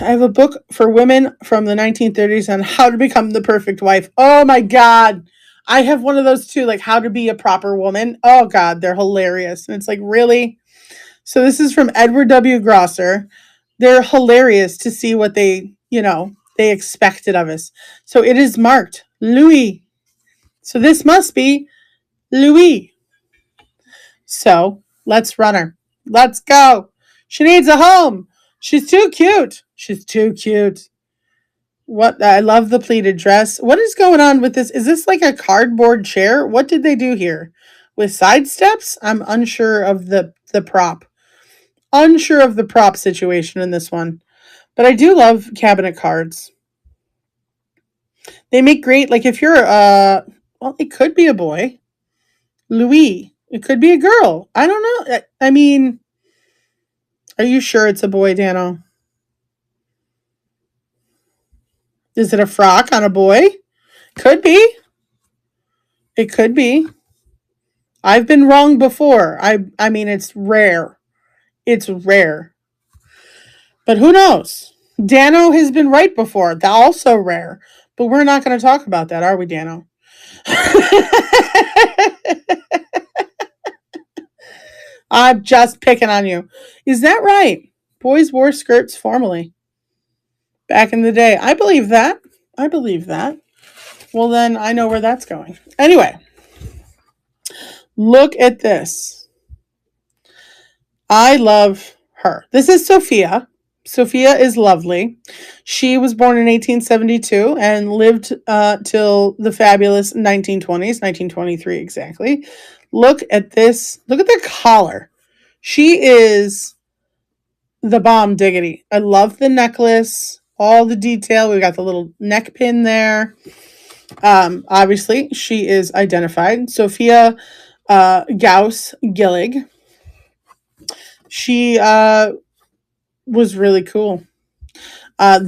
I have a book for women from the 1930s on how to become the perfect wife. Oh my God. I have one of those too, like how to be a proper woman. Oh God, they're hilarious. And it's like, really? So this is from Edward W. Grosser. They're hilarious to see what they expected of us. So it is marked Louis. So this must be Louis. So let's run her. Let's go. She needs a home. She's too cute. She's too cute. What? I love the pleated dress. What is going on with this? Is this like a cardboard chair? What did they do here? With side steps? I'm unsure of the prop. Unsure of the prop situation in this one. But I do love cabinet cards. They make great, like if you're well, it could be a boy. Louis. It could be a girl. I don't know. I mean, are you sure it's a boy, Dano? Is it a frock on a boy? Could be. It could be. I've been wrong before. I mean, it's rare. It's rare. But who knows? Dano has been right before. That's also rare. But we're not going to talk about that, are we, Dano? I'm just picking on you. Is that right? Boys wore skirts formally back in the day. I believe that. I believe that. Well, then I know where that's going. Anyway, look at this. I love her. This is Sophia. Sophia is lovely. She was born in 1872 and lived till the fabulous 1920s, 1923 exactly. Look at this. Look at the collar. She is the bomb diggity. I love the necklace, all the detail. We've got the little neck pin there. Obviously, she is identified. Sophia Gauss Gillig. She was really cool.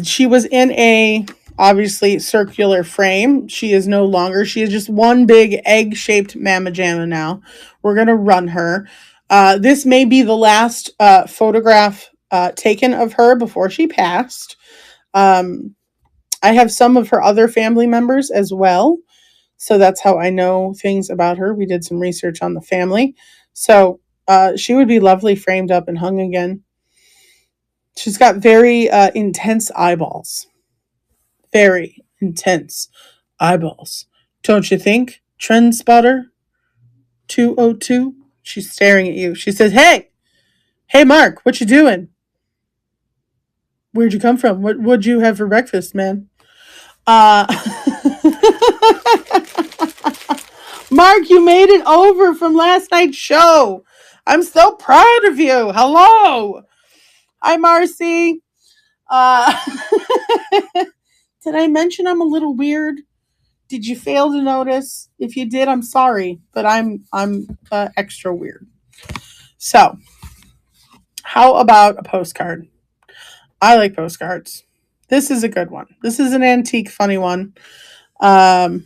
She was in a obviously circular frame. She is no longer. She is just one big egg-shaped mamma jamma now. We're going to run her. This may be the last photograph taken of her before she passed. I have some of her other family members as well. So that's how I know things about her. We did some research on the family. So she would be lovely framed up and hung again. She's got very intense eyeballs. Very intense eyeballs. Don't you think, Trend Spotter 202? She's staring at you. She says, hey, Mark, what you doing? Where'd you come from? What'd you have for breakfast, man? Uh, Mark, you made it over from last night's show. I'm so proud of you. Hello. Hi, Marcy. Uh, did I mention I'm a little weird? Did you fail to notice? If you did, I'm sorry, but I'm extra weird. So, how about a postcard? I like postcards. This is a good one. This is an antique, funny one. I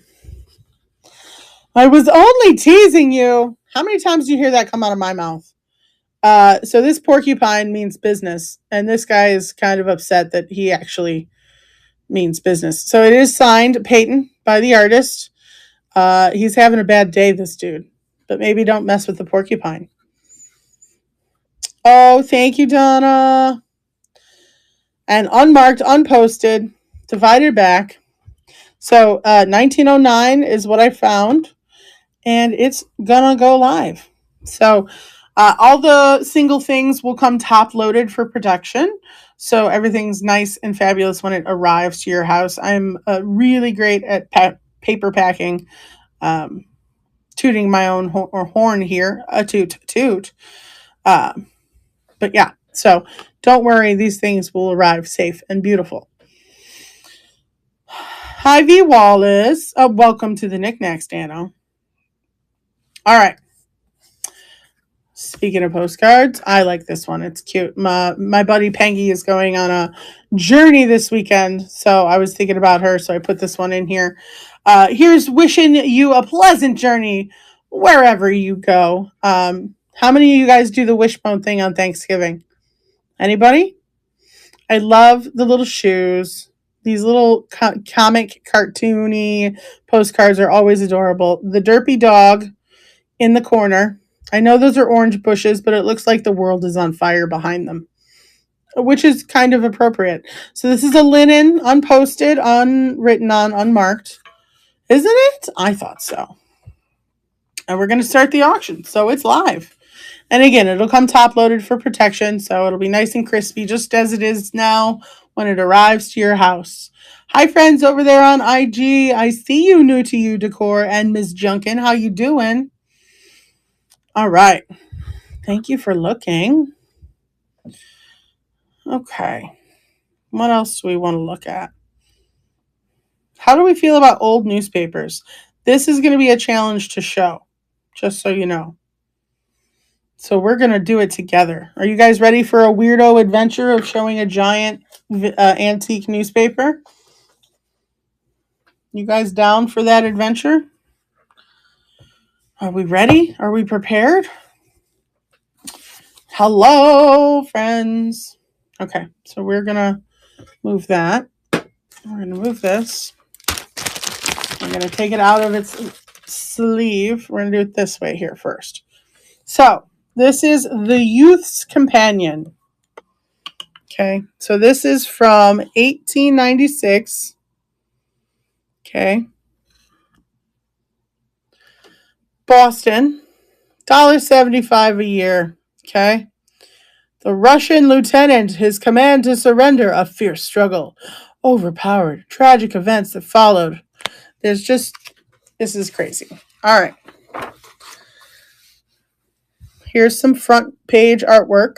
was only teasing you. How many times do you hear that come out of my mouth? So this porcupine means business, and this guy is kind of upset that he actually means business. So it is signed Peyton by the artist. He's having a bad day, this dude. But maybe don't mess with the porcupine. Oh, thank you, Donna. And unmarked, unposted, divided back. So 1909 is what I found, and it's gonna go live. So all the single things will come top loaded for production. So everything's nice and fabulous when it arrives to your house. I'm really great at paper packing. Tooting my own horn here. A toot toot. But yeah, so don't worry. These things will arrive safe and beautiful. Hi, V. Wallace. Welcome to the Knickknacks, Dano. All right. Speaking of postcards, I like this one. It's cute. My buddy Pengy is going on a journey this weekend, so I was thinking about her, so I put this one in here. Here's wishing you a pleasant journey wherever you go. How many of you guys do the wishbone thing on Thanksgiving? Anybody? I love the little shoes. These little comic, cartoony postcards are always adorable. The derpy dog in the corner. I know those are orange bushes, but it looks like the world is on fire behind them, which is kind of appropriate. So this is a linen, unposted, unwritten on, unmarked. Isn't it? I thought so. And we're going to start the auction, so it's live. And again, it'll come top loaded for protection, so it'll be nice and crispy, just as it is now when it arrives to your house. Hi, friends over there on IG. I see you, New to You Decor and Ms. Junkin. How you doing? All right. Thank you for looking. Okay. What else do we want to look at? How do we feel about old newspapers? This is going to be a challenge to show, just so you know. So we're going to do it together. Are you guys ready for a weirdo adventure of showing a giant antique newspaper? You guys down for that adventure? Are we ready? Are we prepared? Hello, friends. Okay, so we're going to move that. We're going to move this. I'm going to take it out of its sleeve. We're going to do it this way here first. So this is the Youth's Companion. Okay, so this is from 1896. Okay. Boston, $1.75 a year. Okay. The Russian lieutenant, his command to surrender, a fierce struggle, overpowered, tragic events that followed. This is crazy. All right. Here's some front page artwork.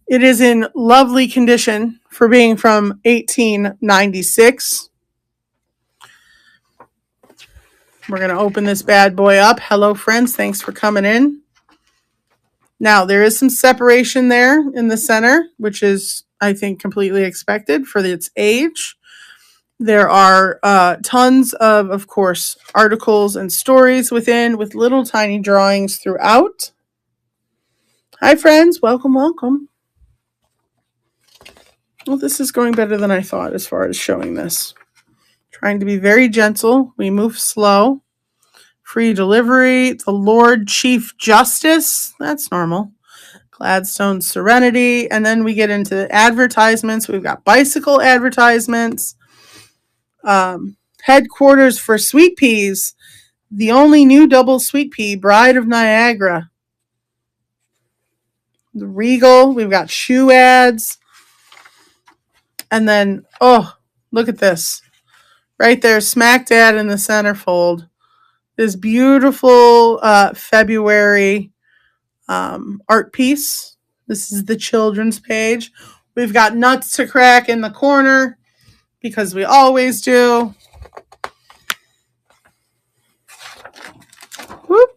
It is in lovely condition for being from 1896. We're going to open this bad boy up. Hello, friends. Thanks for coming in. Now, there is some separation there in the center, which is, I think, completely expected for its age. There are tons of course, articles and stories within with little tiny drawings throughout. Hi, friends. Welcome, welcome. Well, this is going better than I thought as far as showing this. Trying to be very gentle. We move slow. Free delivery. The Lord Chief Justice. That's normal. Gladstone Serenity. And then we get into advertisements. We've got bicycle advertisements. Headquarters for Sweet Peas. The only new double sweet pea. Bride of Niagara. The Regal. We've got shoe ads. And then, oh, look at this. Right there, smack dab in the centerfold. This beautiful February art piece. This is the children's page. We've got nuts to crack in the corner because we always do. Whoop.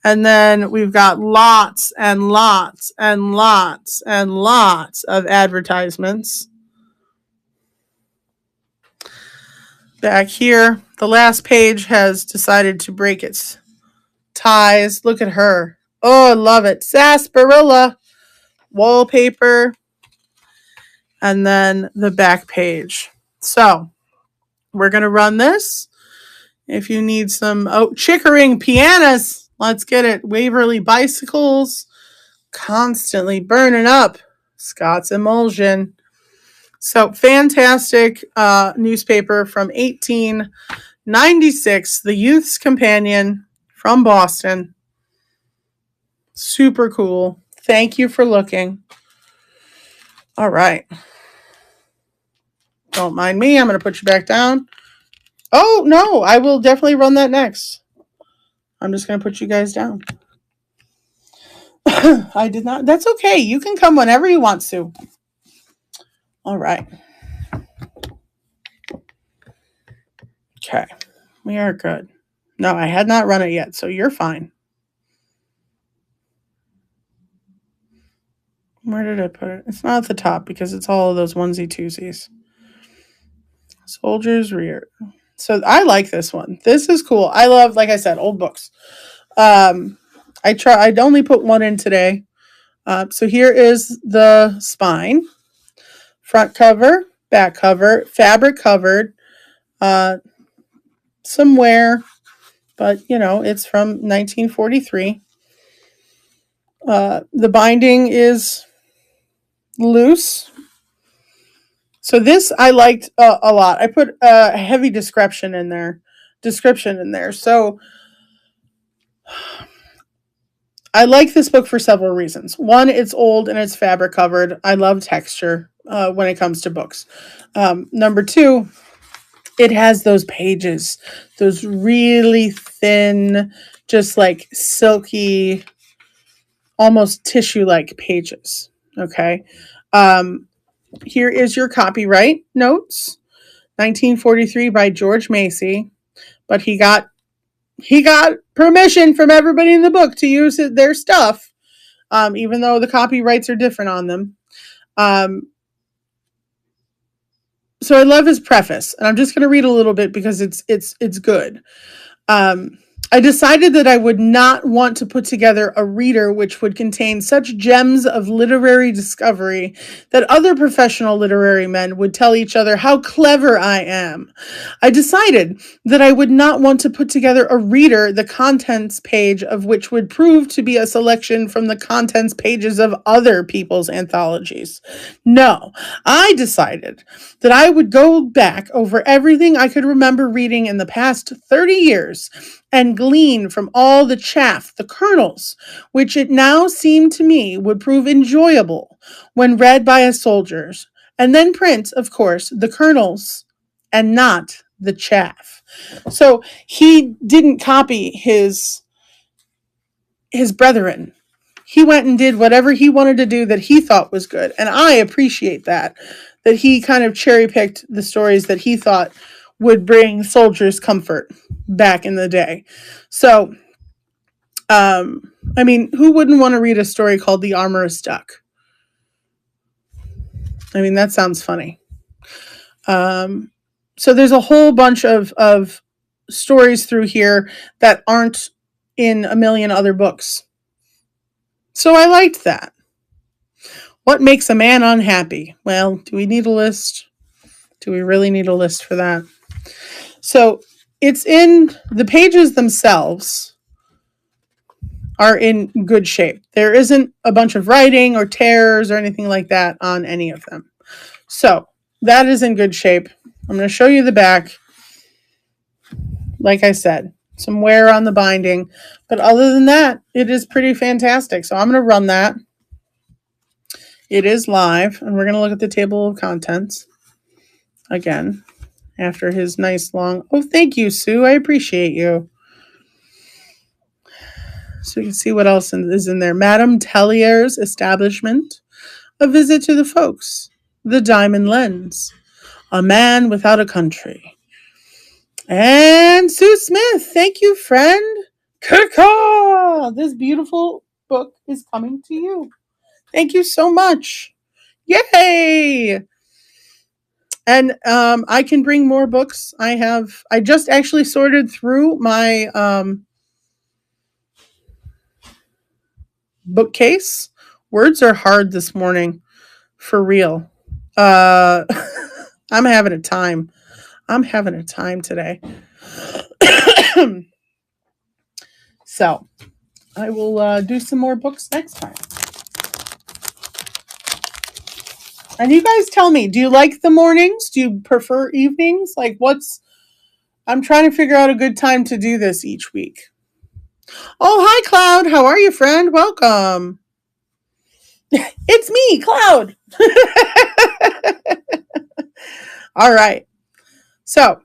And then we've got lots and lots and lots and lots of advertisements. Back here, the last page has decided to break its ties. Look at her. Oh, I love it. Sarsaparilla wallpaper. And then the back page. So we're going to run this. If you need some Chickering pianos, let's get it. Waverly bicycles, constantly burning up. Scott's emulsion. So fantastic newspaper from 1896, the Youth's Companion from Boston. Super cool. Thank you for looking. All right. Don't mind me. I'm going to put you back down. Oh, no. I will definitely run that next. I'm just going to put you guys down. I did not. That's okay. You can come whenever you want to. All right. Okay. We are good. No, I had not run it yet, so you're fine. Where did I put it? It's not at the top because it's all of those onesie twosies. Soldier's Rear. So I like this one. This is cool. I love, like I said, old books. I'd only put one in today. So here is the spine. Front cover, back cover, fabric covered. Some wear, but you know, it's from 1943. The binding is loose. So this I liked a lot. I put a heavy description in there. So I like this book for several reasons. One, it's old and it's fabric covered. I love texture when it comes to books. Number two, it has those pages, those really thin, just like silky, almost tissue-like pages. Okay. Here is your copyright notes, 1943 by George Macy, but he got permission from everybody in the book to use their stuff, even though the copyrights are different on them. So I love his preface, and I'm just going to read a little bit because it's good. I decided that I would not want to put together a reader which would contain such gems of literary discovery that other professional literary men would tell each other how clever I am. I decided that I would not want to put together a reader the contents page of which would prove to be a selection from the contents pages of other people's anthologies. No, I decided that I would go back over everything I could remember reading in the past 30 years and glean from all the chaff, the kernels, which it now seemed to me would prove enjoyable when read by us soldiers, and then print, of course, the kernels and not the chaff. So he didn't copy his brethren. He went and did whatever he wanted to do that he thought was good, and I appreciate that he kind of cherry-picked the stories that he thought would bring soldiers comfort back in the day. So, I mean, who wouldn't want to read a story called The Amorous Duck? I mean, that sounds funny. So there's a whole bunch of stories through here that aren't in a million other books. So I liked that. What makes a man unhappy? Well, do we need a list? Do we really need a list for that? So it's in the pages themselves are in good shape. There isn't a bunch of writing or tears or anything like that on any of them. So that is in good shape. I'm going to show you the back. Like I said, some wear on the binding, but other than that, it is pretty fantastic. So I'm going to run that. It is live, and we're going to look at the table of contents again after his nice long. Oh, thank you, Sue. I appreciate you. So you can see what else is in there. Madame Tellier's establishment, a visit to the folks, the diamond lens, a man without a country. And Sue Smith, thank you, friend. Caw. This beautiful book is coming to you. Thank you so much. Yay! And I can bring more books. I just actually sorted through my bookcase. Words are hard this morning, for real. I'm having a time. I'm having a time today. So I will do some more books next time. And you guys tell me, do you like the mornings? Do you prefer evenings? Like I'm trying to figure out a good time to do this each week. Oh, hi, Cloud. How are you, friend? Welcome. It's me, Cloud. All right. So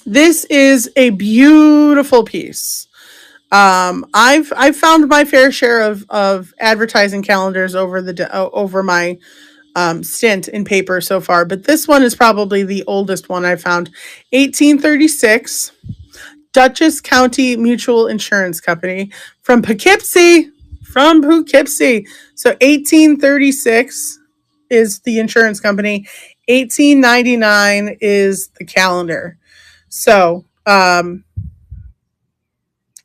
this is a beautiful piece. I've found my fair share of advertising calendars over my stint in paper so far, but this one is probably the oldest one I found. 1836, Dutchess County Mutual Insurance Company from Poughkeepsie. From Poughkeepsie. So 1836 is the insurance company. 1899 is the calendar. So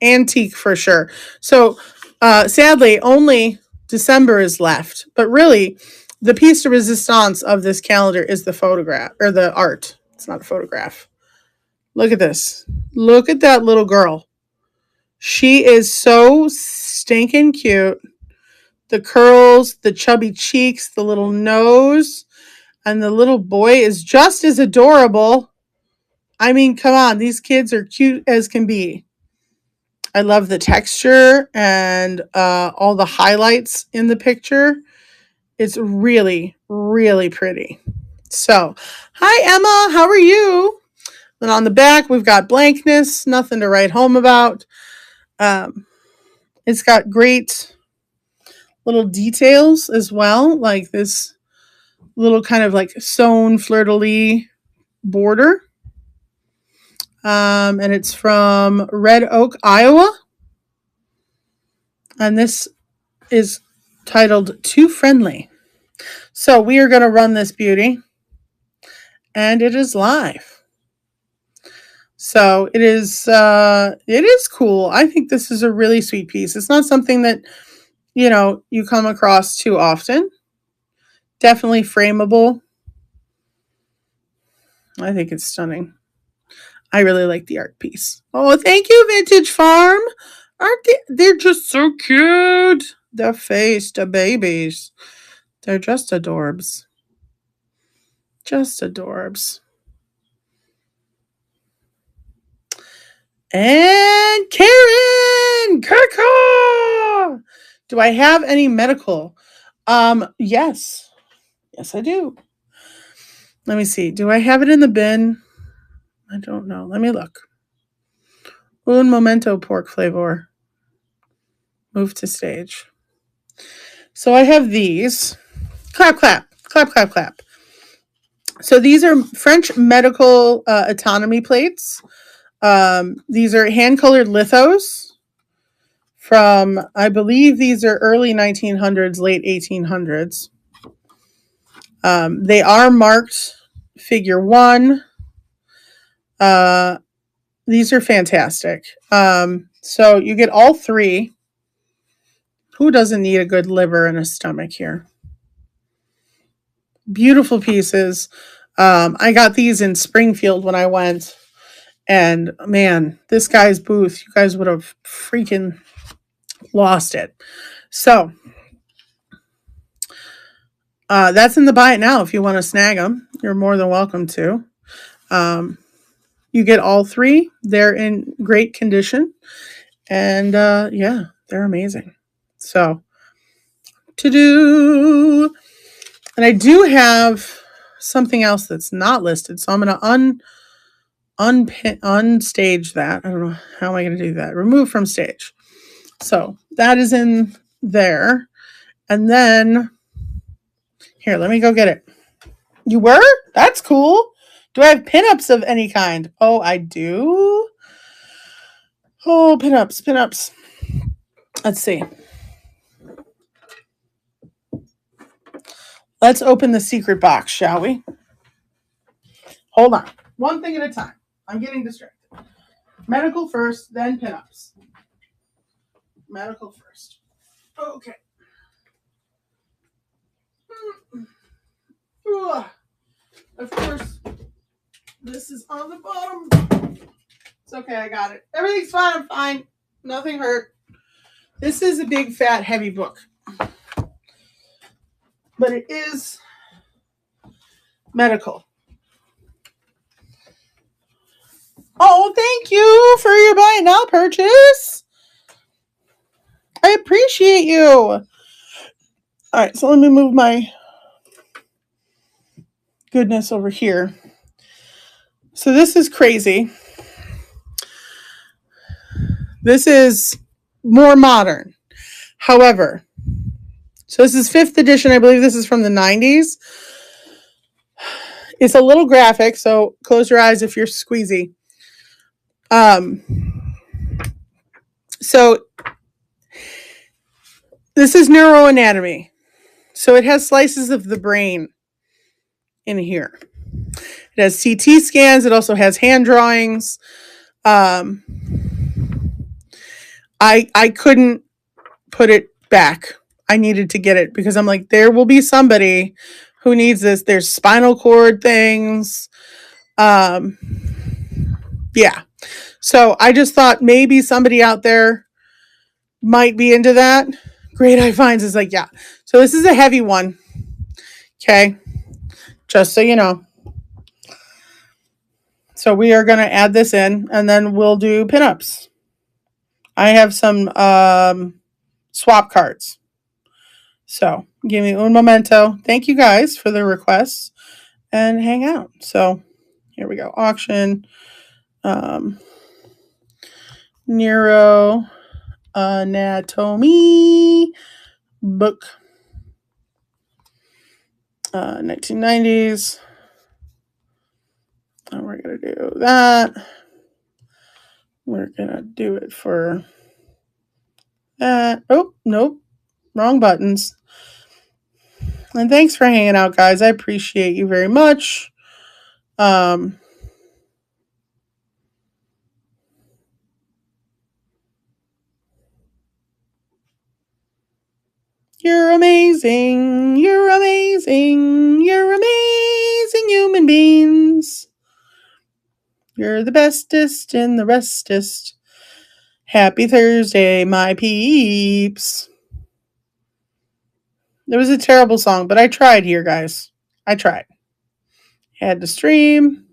antique for sure. So sadly, only December is left. But really, the piece de resistance of this calendar is the photograph, or the art. It's not a photograph. Look at this. Look at that little girl. She is so stinking cute. The curls, the chubby cheeks, the little nose, and the little boy is just as adorable. I mean, come on. These kids are cute as can be. I love the texture and all the highlights in the picture. It's really, really pretty. So, hi, Emma. How are you? Then on the back, we've got blankness, nothing to write home about. It's got great little details as well, like this little kind of like sewn fleur-de-lis border. And it's from Red Oak, Iowa. And this is titled Too Friendly. So we are going to run this beauty. And it is live. So it is cool. I think this is a really sweet piece. It's not something that, you come across too often. Definitely frameable. I think it's stunning. I really like the art piece. Oh, thank you, Vintage Farm. Aren't they're just so cute. The face, the babies. They're just adorbs. Just adorbs. And Karen! Kirka! Do I have any medical? Yes. Yes, I do. Let me see. Do I have it in the bin? I don't know. Let me look. Un momento, pork flavor. Move to stage. So I have these. Clap, clap. Clap, clap, clap. So these are French medical autonomy plates. These are hand-colored lithos from, I believe these are early 1900s, late 1800s. They are marked figure 1. These are fantastic. So you get all 3. Who doesn't need a good liver and a stomach here? Beautiful pieces. I got these in Springfield when I went. And man, this guy's booth, you guys would have freaking lost it. So that's in the buy it now. If you want to snag them, you're more than welcome to. You get all 3. They're in great condition. And yeah, they're amazing. So to do. And I do have something else that's not listed, so I'm going to unstage that. I don't know how am I going to do that. Remove from stage. So that is in there. And then here, let me go get it. You were? That's cool. Do I have pinups of any kind? Oh, I do. Oh, pinups. Let's see. Let's open the secret box, shall we? Hold on. One thing at a time. I'm getting distracted. Medical first, then pinups. Medical first. Okay. Of course, this is on the bottom. It's okay, I got it. Everything's fine, I'm fine. Nothing hurt. This is a big, fat, heavy book. But it is medical. Oh, thank you for your buy now purchase. I appreciate you. All right, so let me move my goodness over here. So this is crazy. This is more modern. However, so this is 5th edition. I believe this is from the 90s. It's a little graphic, so close your eyes if you're squeezy. So this is neuroanatomy. So it has slices of the brain in here. It has CT scans. It also has hand drawings. I couldn't put it back. I needed to get it because I'm like, there will be somebody who needs this. There's spinal cord things. Yeah. So I just thought maybe somebody out there might be into that. Great Eye Finds is like, yeah. So this is a heavy one. Okay. Just so you know. So we are going to add this in and then we'll do pinups. I have some swap cards. So give me un momento. Thank you guys for the requests and hang out. So here we go. Auction. Neuroanatomy book. 1990s. And we're going to do that. We're going to do it for that. Oh, nope. Wrong buttons. And thanks for hanging out, guys. I appreciate you very much. You're amazing. You're amazing. You're amazing human beings. You're the bestest and the restest. Happy Thursday, my peeps. It was a terrible song, but I tried here, guys. I tried. Had to stream.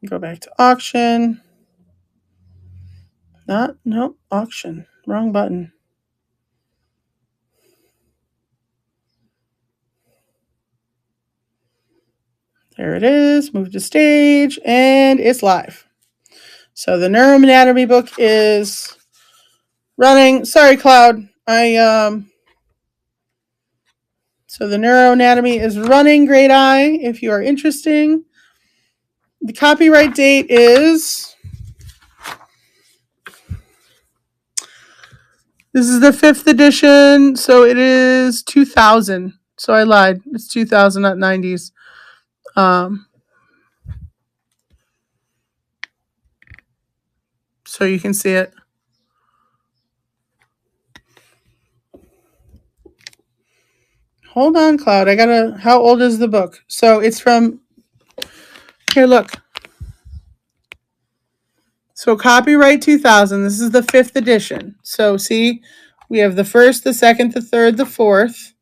Go back to auction. Nope, auction. Wrong button. There it is. Move to stage, and it's live. So the neuroanatomy book is running. Sorry, Cloud. So the neuroanatomy is running, Great Eye, if you are interested. The copyright date is... This is the 5th edition, so it is 2000. So I lied. It's 2000, not 90s. So you can see it. Hold on, Cloud. How old is the book? So it's from... Here, look. So copyright 2000. This is the 5th edition. So see, we have the 1st, the 2nd, the 3rd, the 4th.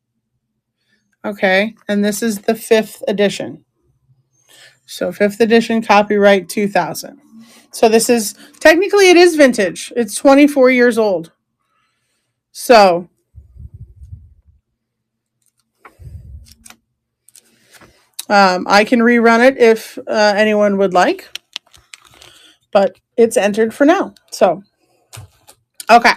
Okay, and this is the 5th edition. So 5th edition, copyright 2000. So this is, technically it is vintage. It's 24 years old. So I can rerun it if anyone would like, but it's entered for now. So, okay.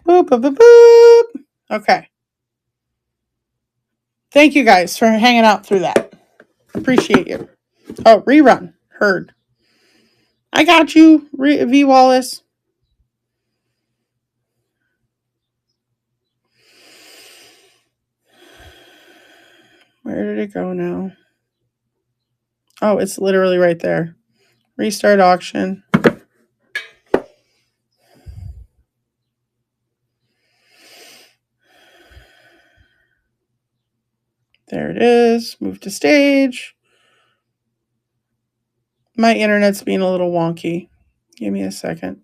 Boop, boop, boop, boop. Okay. Thank you guys for hanging out through that. Appreciate you. Oh, rerun. Heard. I got you, V Wallace. Where did it go now? Oh, it's literally right there. Restart auction. There it is. Move to stage. My internet's being a little wonky. Give me a second.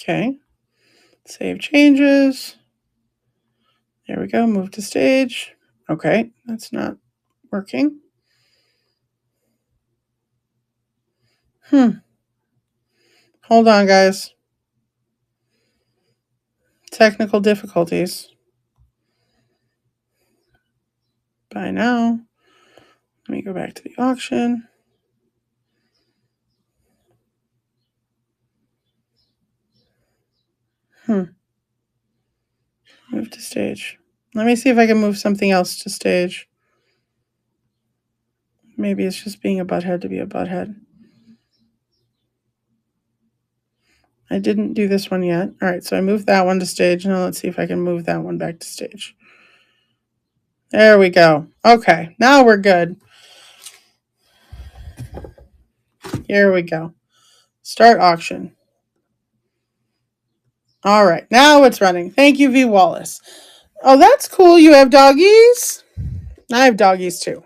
Okay. Save changes. There we go. Move to stage. Okay. That's not working. Hold on, guys. Technical difficulties. Bye now. Let me go back to the auction. Move to stage. Let me see if I can move something else to stage. Maybe it's just being a butthead to be a butthead. I didn't do this one yet. All right, so I moved that one to stage. Now let's see if I can move that one back to stage. There we go. Okay, now we're good. Here we go. Start auction. All right, now it's running. Thank you, V Wallace. Oh, that's cool. You have doggies? I have doggies too.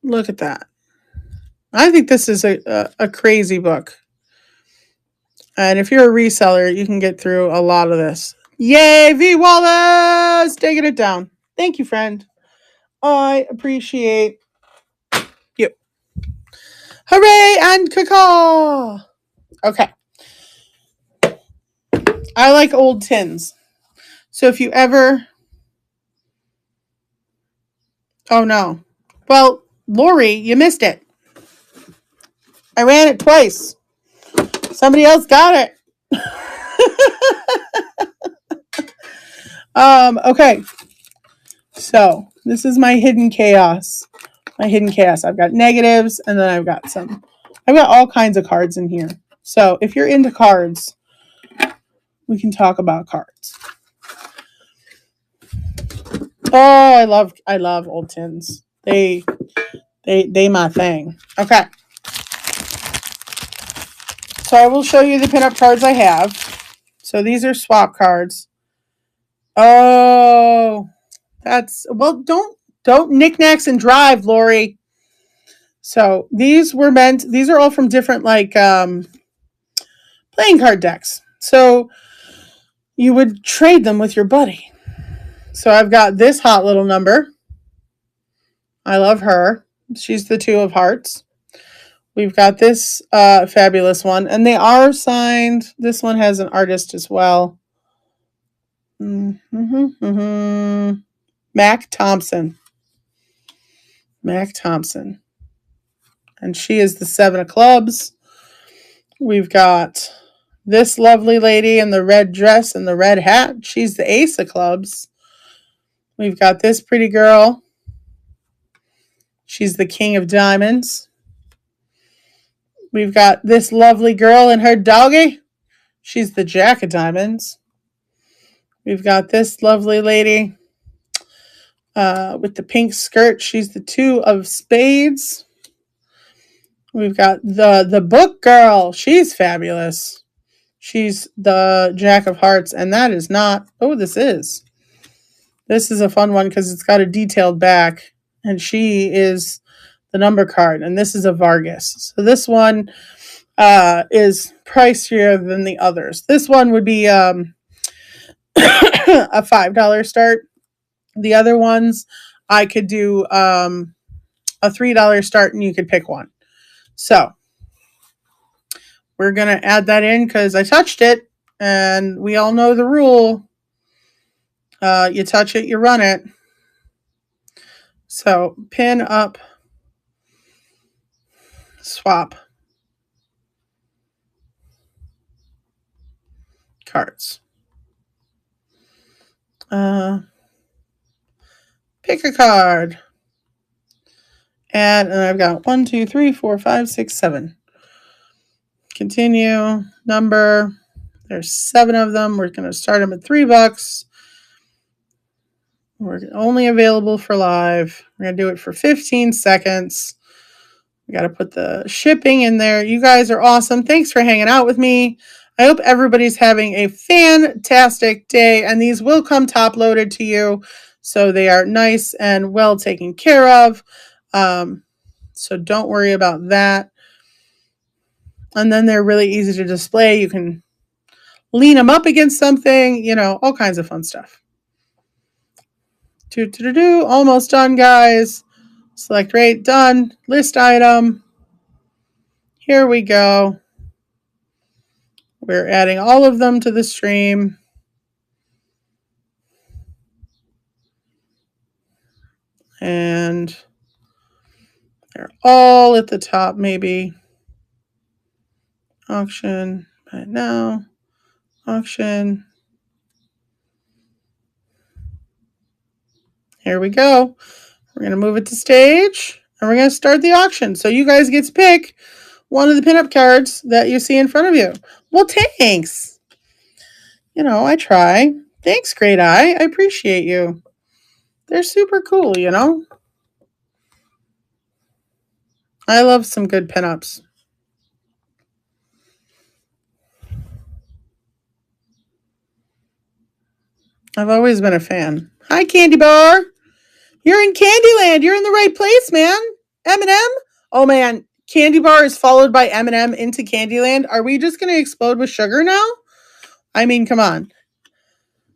Look at that. I think this is a crazy book. And if you're a reseller, you can get through a lot of this. Yay, V Wallace! Taking it down. Thank you, friend. I appreciate you. Hooray and caca! Okay. I like old tins. So if you ever... Oh, no. Well, Lori, you missed it. I ran it twice. Somebody else got it. Okay. So this is my hidden chaos. I've got negatives, and then I've got all kinds of cards in here. So if you're into cards, we can talk about cards. Oh, I love old tins. They my thing. Okay. So I will show you the pinup cards I have. So these are swap cards. Oh, don't knickknacks and drive, Lori. So these are all from different playing card decks. So you would trade them with your buddy. So I've got this hot little number. I love her. She's the 2 of hearts. We've got this fabulous one, and they are signed. This one has an artist as well. Mac Thompson. And she is the 7 of clubs. We've got this lovely lady in the red dress and the red hat. She's the ace of clubs. We've got this pretty girl. She's the king of diamonds. We've got this lovely girl and her doggy. She's the jack of diamonds. We've got this lovely lady with the pink skirt. She's the 2 of spades. We've got the book girl. She's fabulous. She's the jack of hearts, and that is not... Oh, this is. This is a fun one because it's got a detailed back, and she is the number card, and this is a Vargas. So this one is pricier than the others. This one would be a $5 start. The other ones I could do a $3 start and you could pick one. So we're going to add that in because I touched it and we all know the rule. You touch it, you run it. So pin up, swap cards. Pick a card. And I've got 1, 2, 3, 4, 5, 6, 7. Continue. Number. There's 7 of them. We're going to start them at $3. We're only available for live. We're going to do it for 15 seconds. We got to put the shipping in there. You guys are awesome. Thanks for hanging out with me. I hope everybody's having a fantastic day. And these will come top loaded to you. So they are nice and well taken care of. So don't worry about that. And then they're really easy to display. You can lean them up against something, you know, all kinds of fun stuff. Almost done, guys. Select rate, done. List item. Here we go. We're adding all of them to the stream. And they're all at the top, maybe. Auction, right now. Auction. Here we go. We're going to move it to stage. And we're going to start the auction. So you guys get to pick one of the pinup cards that you see in front of you. Well, thanks. You know, I try. Thanks, Great Eye. I appreciate you. They're super cool, you know. I love some good pinups. I've always been a fan. Hi, Candy Bar. You're in Candyland. You're in the right place, man. M&M? Oh, man. Candy Bar is followed by M&M into Candyland. Are we just going to explode with sugar now? I mean, come on.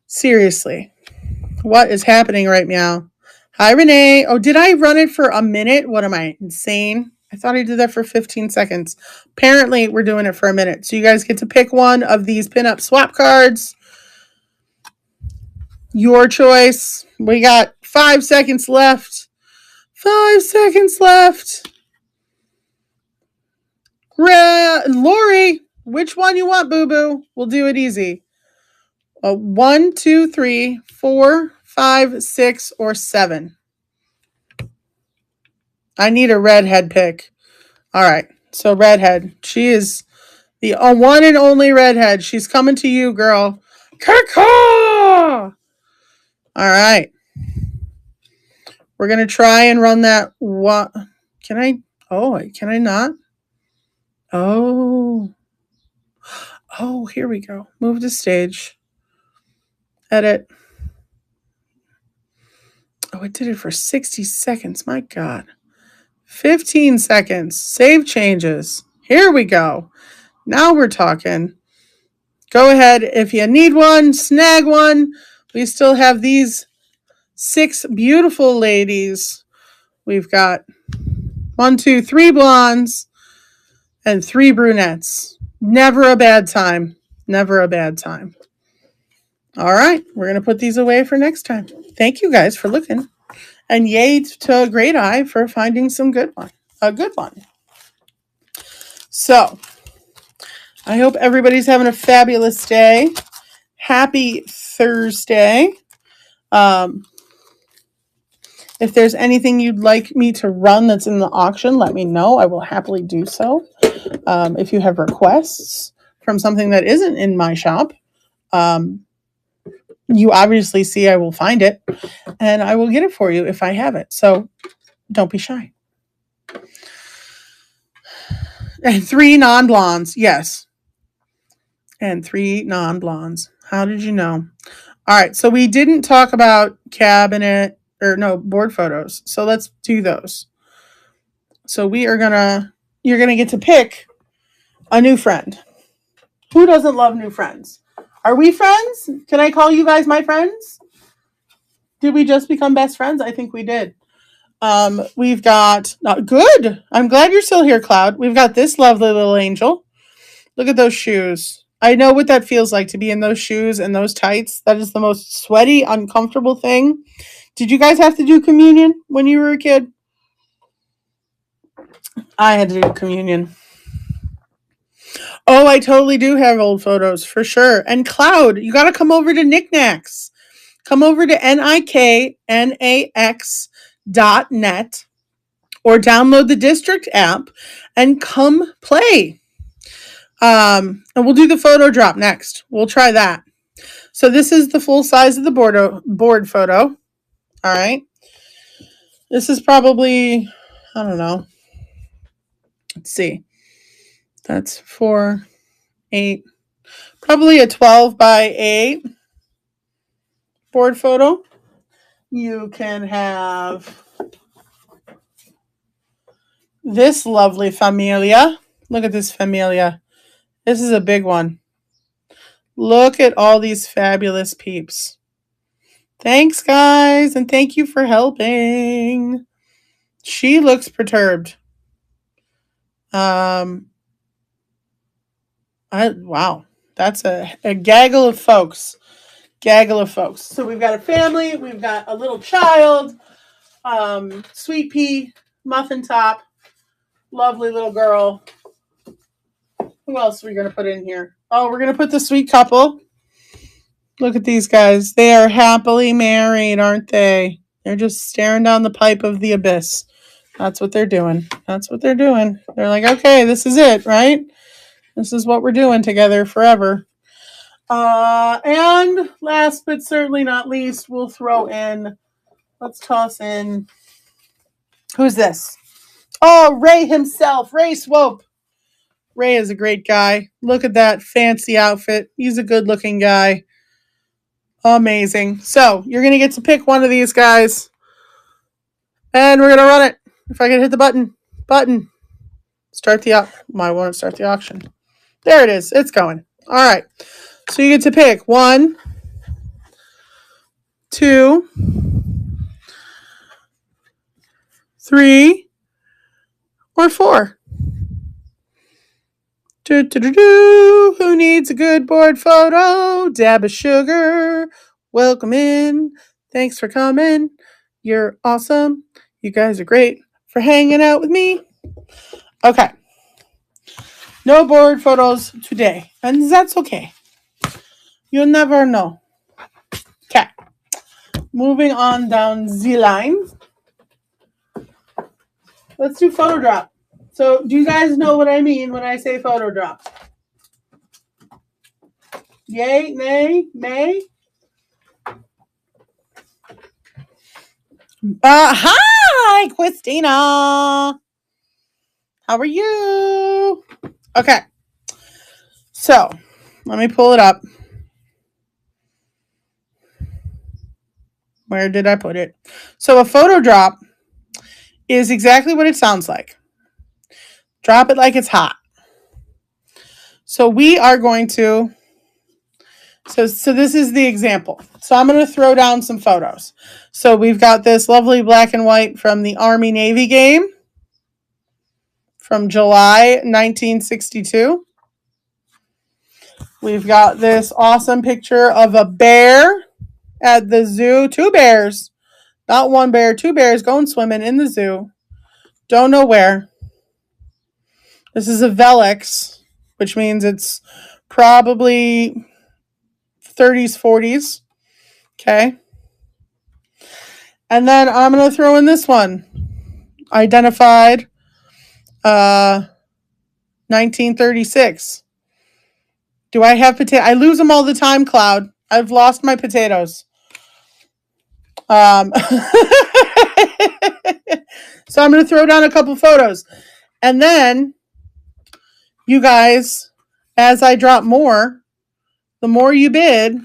Seriously. What is happening right now? Hi, Renee. Oh, did I run it for a minute? What am I, insane? I thought I did that for 15 seconds. Apparently, we're doing it for a minute. So you guys get to pick one of these pinup swap cards. Your choice. We got 5 seconds left. 5 seconds left. Lori, which one you want, boo-boo? We'll do it easy. 1, 2, 3, 4, 5, 6, or 7. I need a redhead pick. All right. So redhead. She is the one and only redhead. She's coming to you, girl. Caw-caw! All right. We're going to try and run that. What? Can I? Oh, can I not? Oh. Oh, here we go. Move to stage. Edit. Oh, it did it for 60 seconds. My God. 15 seconds. Save changes. Here we go. Now we're talking. Go ahead. If you need one, snag one. We still have these 6 beautiful ladies. We've got 1, 2, 3 blondes and 3 brunettes. Never a bad time. Never a bad time. All right. We're going to put these away for next time. Thank you guys for looking. And yay to Great Eye for finding some good one. A good one. So, I hope everybody's having a fabulous day. Happy Thursday. If there's anything you'd like me to run that's in the auction, let me know. I will happily do so. If you have requests from something that isn't in my shop, you obviously see I will find it, and I will get it for you if I have it. So don't be shy. And 3 non-blondes, yes. And 3 non-blondes. How did you know? All right, so we didn't talk about cabinet, or no, board photos. So let's do those. So you're gonna get to pick a new friend. Who doesn't love new friends? Are we friends? Can I call you guys my friends? Did we just become best friends? I think we did. We've got good. I'm glad you're still here, Cloud. We've got this lovely little angel. Look at those shoes. I know what that feels like to be in those shoes and those tights. That is the most sweaty, uncomfortable thing. Did you guys have to do communion when you were a kid? I had to do communion. Oh, I totally do have old photos for sure. And Cloud, you got to come over to Knickknacks. Come over to niknax.net or download the District app and come play. And we'll do the photo drop next. We'll try that. So this is the full size of the board photo. All right. This is probably, I don't know. Let's see. That's 4, 8, probably a 12 by 8 board photo. You can have this lovely familia. Look at this familia. This is a big one. Look at all these fabulous peeps. Thanks, guys, and thank you for helping. She looks perturbed. Wow, that's a gaggle of folks. So we've got a family, we've got a little child, sweet pea, muffin top, lovely little girl. Who else are we going to put in here? Oh, we're going to put the sweet couple. Look at these guys. They are happily married, aren't they? They're just staring down the pipe of the abyss. That's what they're doing. They're like, okay, this is it, right? This is what we're doing together forever. And last but certainly not least, we'll throw in, let's toss in, who's this? Oh, Ray himself, Ray Swope. Ray is a great guy. Look at that fancy outfit. He's a good looking guy. Amazing. So you're going to get to pick one of these guys. And we're going to run it. If I can hit the button. Start the auction. I won't start the auction. There it is. It's going. All right. So you get to pick 1, 2, 3, or 4. Who needs a good board photo? Dab of sugar. Welcome in. Thanks for coming. You're awesome. You guys are great for hanging out with me. Okay. No board photos today. And that's okay. You'll never know. Okay. Moving on down the line. Let's do photo drop. So, do you guys know what I mean when I say photo drop? Yay, nay, may? Hi, Christina. How are you? Okay. So, let me pull it up. Where did I put it? So, a photo drop is exactly what it sounds like. Drop it like it's hot. So we are going to, so this is the example. So I'm going to throw down some photos. So we've got this lovely black and white from the Army-Navy game from July 1962. We've got this awesome picture of a bear at the zoo. 2 bears, not 1 bear, 2 bears going swimming in the zoo. Don't know where. This is a Velux, which means it's probably 30s, 40s. Okay. And then I'm going to throw in this one. Identified 1936. Do I have potato? I lose them all the time, Cloud. I've lost my potatoes. So I'm going to throw down a couple photos. And then you guys, as I drop more, the more you bid,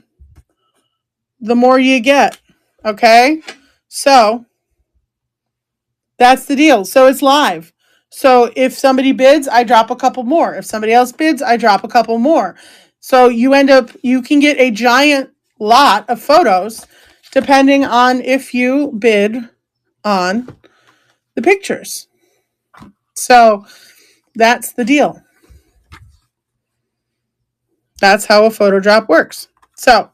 the more you get. Okay? So that's the deal. So it's live. So if somebody bids, I drop a couple more. If somebody else bids, I drop a couple more. So you can get a giant lot of photos depending on if you bid on the pictures. So that's the deal. That's how a photo drop works. So,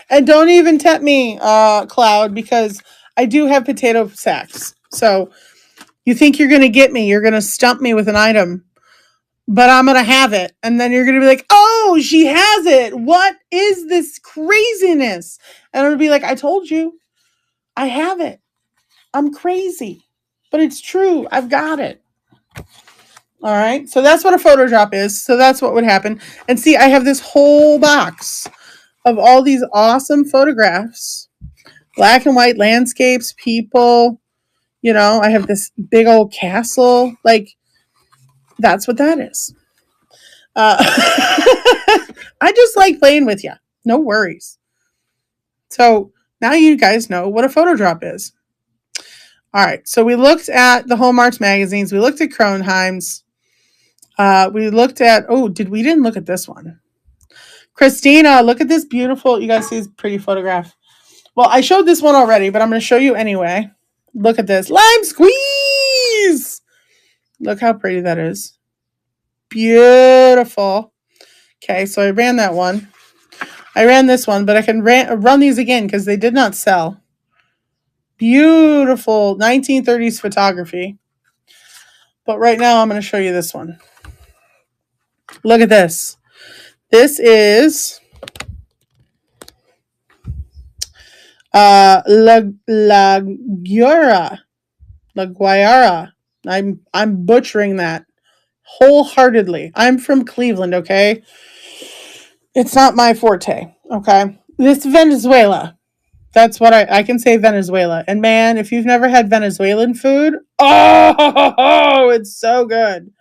and don't even tempt me, Cloud, because I do have potato sacks. So you think you're going to get me, you're going to stump me with an item, but I'm going to have it. And then you're going to be like, oh, she has it. What is this craziness? And it'll be like, I told you, I have it. I'm crazy, but it's true. I've got it. All right. So that's what a photo drop is. So that's what would happen. And see, I have this whole box of all these awesome photographs, black and white landscapes, people. You know, I have this big old castle. Like, that's what that is. I just like playing with you. No worries. So now you guys know what a photo drop is. All right. So we looked at the Hallmark magazines. We looked at Kronheim's. We looked at, we didn't look at this one. Christina, look at this beautiful, you guys see this pretty photograph. Well, I showed this one already, but I'm going to show you anyway. Look at this. Lime squeeze! Look how pretty that is. Beautiful. Okay, so I ran that one. I ran this one, but I can run these again because they did not sell. Beautiful 1930s photography. But right now I'm going to show you this one. Look at this. This is La Guayara. I'm butchering that wholeheartedly. I'm from Cleveland, okay? It's not my forte, okay? This Venezuela. That's what I can say, Venezuela. And man, if you've never had Venezuelan food, oh, it's so good.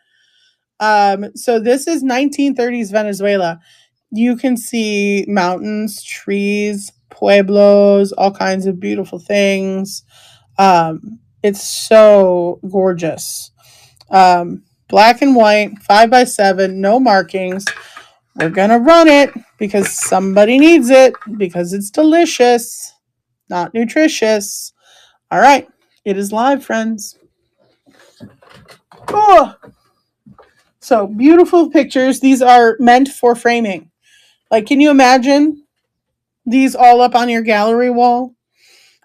So this is 1930s Venezuela. You can see mountains, trees, pueblos, all kinds of beautiful things. It's so gorgeous. Black and white, 5x7, no markings. We're going to run it because somebody needs it because it's delicious, not nutritious. All right. It is live, friends. Oh, so beautiful pictures. These are meant for framing. Like, can you imagine these all up on your gallery wall?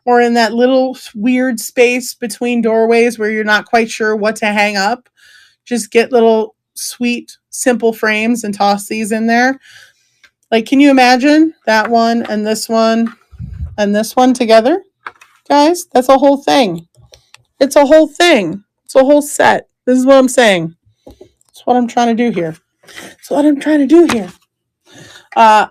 Or in that little weird space between doorways where you're not quite sure what to hang up? Just get little sweet, simple frames and toss these in there. Like, can you imagine that one and this one together? Guys, that's a whole thing. It's a whole thing. It's a whole set. This is what I'm saying. It's what I'm trying to do here. I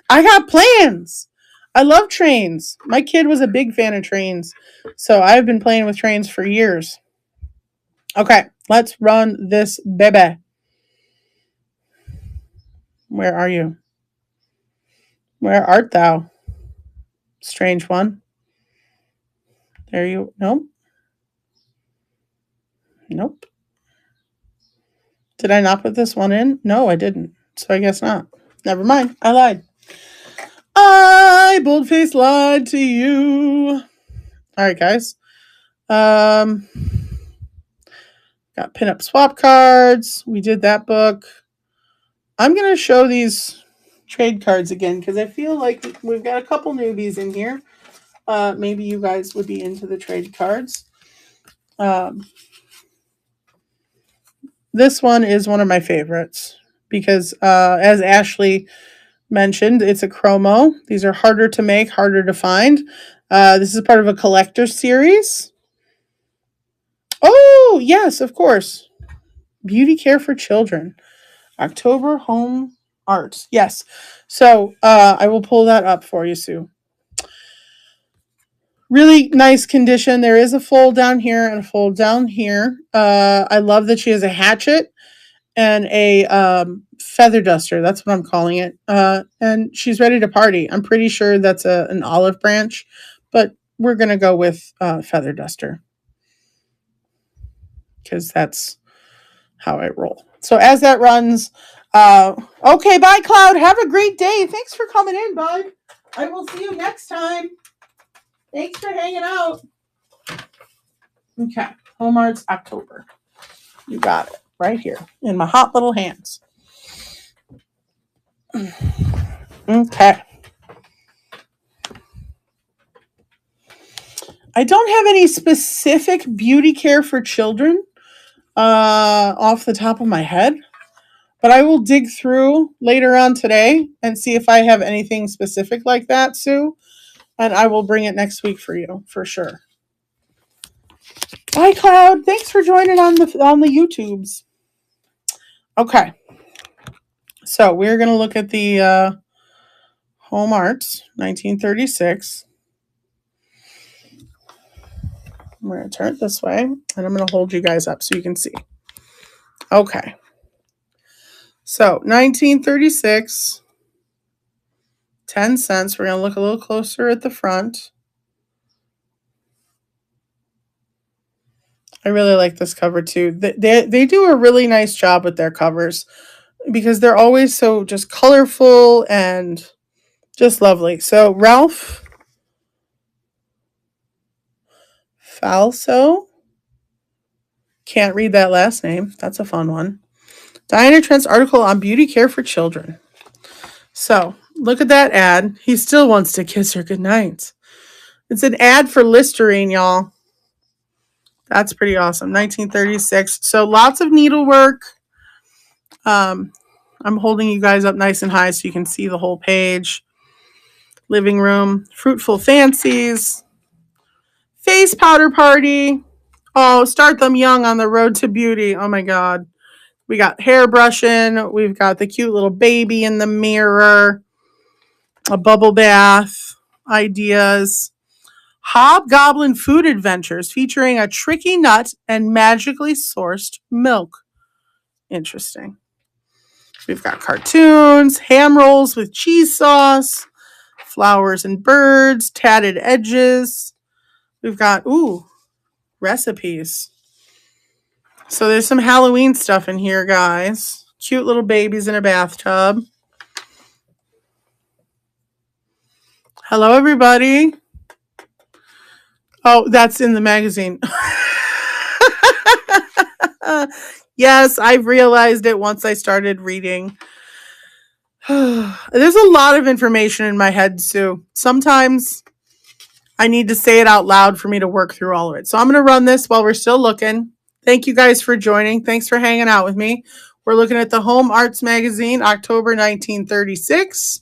got plans. I love trains. My kid was a big fan of trains. So I've been playing with trains for years. Okay, let's run this baby. Where are you? Where art thou? Strange one. There you. Nope. Nope. Did I not put this one in? No, I didn't. So I guess not. Never mind. I lied. I boldface lied to you. All right, guys. Got pinup swap cards. We did that book. I'm going to show these trade cards again because I feel like we've got a couple newbies in here. Maybe you guys would be into the trade cards. This one is one of my favorites because, as Ashley mentioned, it's a chromo. These are harder to make, harder to find. This is part of a collector series. Oh, yes, of course. Beauty Care for Children. October Home Arts. Yes. So I will pull that up for you, Sue. Really nice condition. There is a fold down here and a fold down here. I love that she has a hatchet and a feather duster. That's what I'm calling it. And she's ready to party. I'm pretty sure that's an olive branch, but we're going to go with feather duster because that's how I roll. So as that runs, okay, bye, Cloud. Have a great day. Thanks for coming in, bud. I will see you next time. Thanks for hanging out. Okay, Home Arts October. You got it right here in my hot little hands. Okay. I don't have any specific beauty care for children off the top of my head, but I will dig through later on today and see if I have anything specific like that, Sue, and I will bring it next week for you for sure. Bye, Cloud. Thanks for joining on the YouTubes. Okay, so we're gonna look at the Home Arts 1936. I'm going to turn it this way, and I'm going to hold you guys up so you can see. Okay. So, 1936, 10 cents. We're going to look a little closer at the front. I really like this cover, too. They do a really nice job with their covers because they're always so just colorful and just lovely. So, Ralph Falso. Can't read that last name. That's a fun one. Diana Trent's article on beauty care for children. So, look at that ad. He still wants to kiss her goodnight. It's an ad for Listerine, y'all. That's pretty awesome. 1936. So, lots of needlework. I'm holding you guys up nice and high so you can see the whole page. Living room. Fruitful fancies. Face powder party. Oh, start them young on the road to beauty. Oh my God. We got hair brushing. We've got the cute little baby in the mirror. A bubble bath. Ideas. Hobgoblin food adventures featuring a tricky nut and magically sourced milk. Interesting. We've got cartoons, ham rolls with cheese sauce, flowers and birds, tatted edges. We've got, recipes. So there's some Halloween stuff in here, guys. Cute little babies in a bathtub. Hello, everybody. Oh, that's in the magazine. Yes, I've realized it once I started reading. There's a lot of information in my head, Sue. Sometimes I need to say it out loud for me to work through all of it. So I'm going to run this while we're still looking. Thank you guys for joining. Thanks for hanging out with me. We're looking at the Home Arts Magazine, October 1936.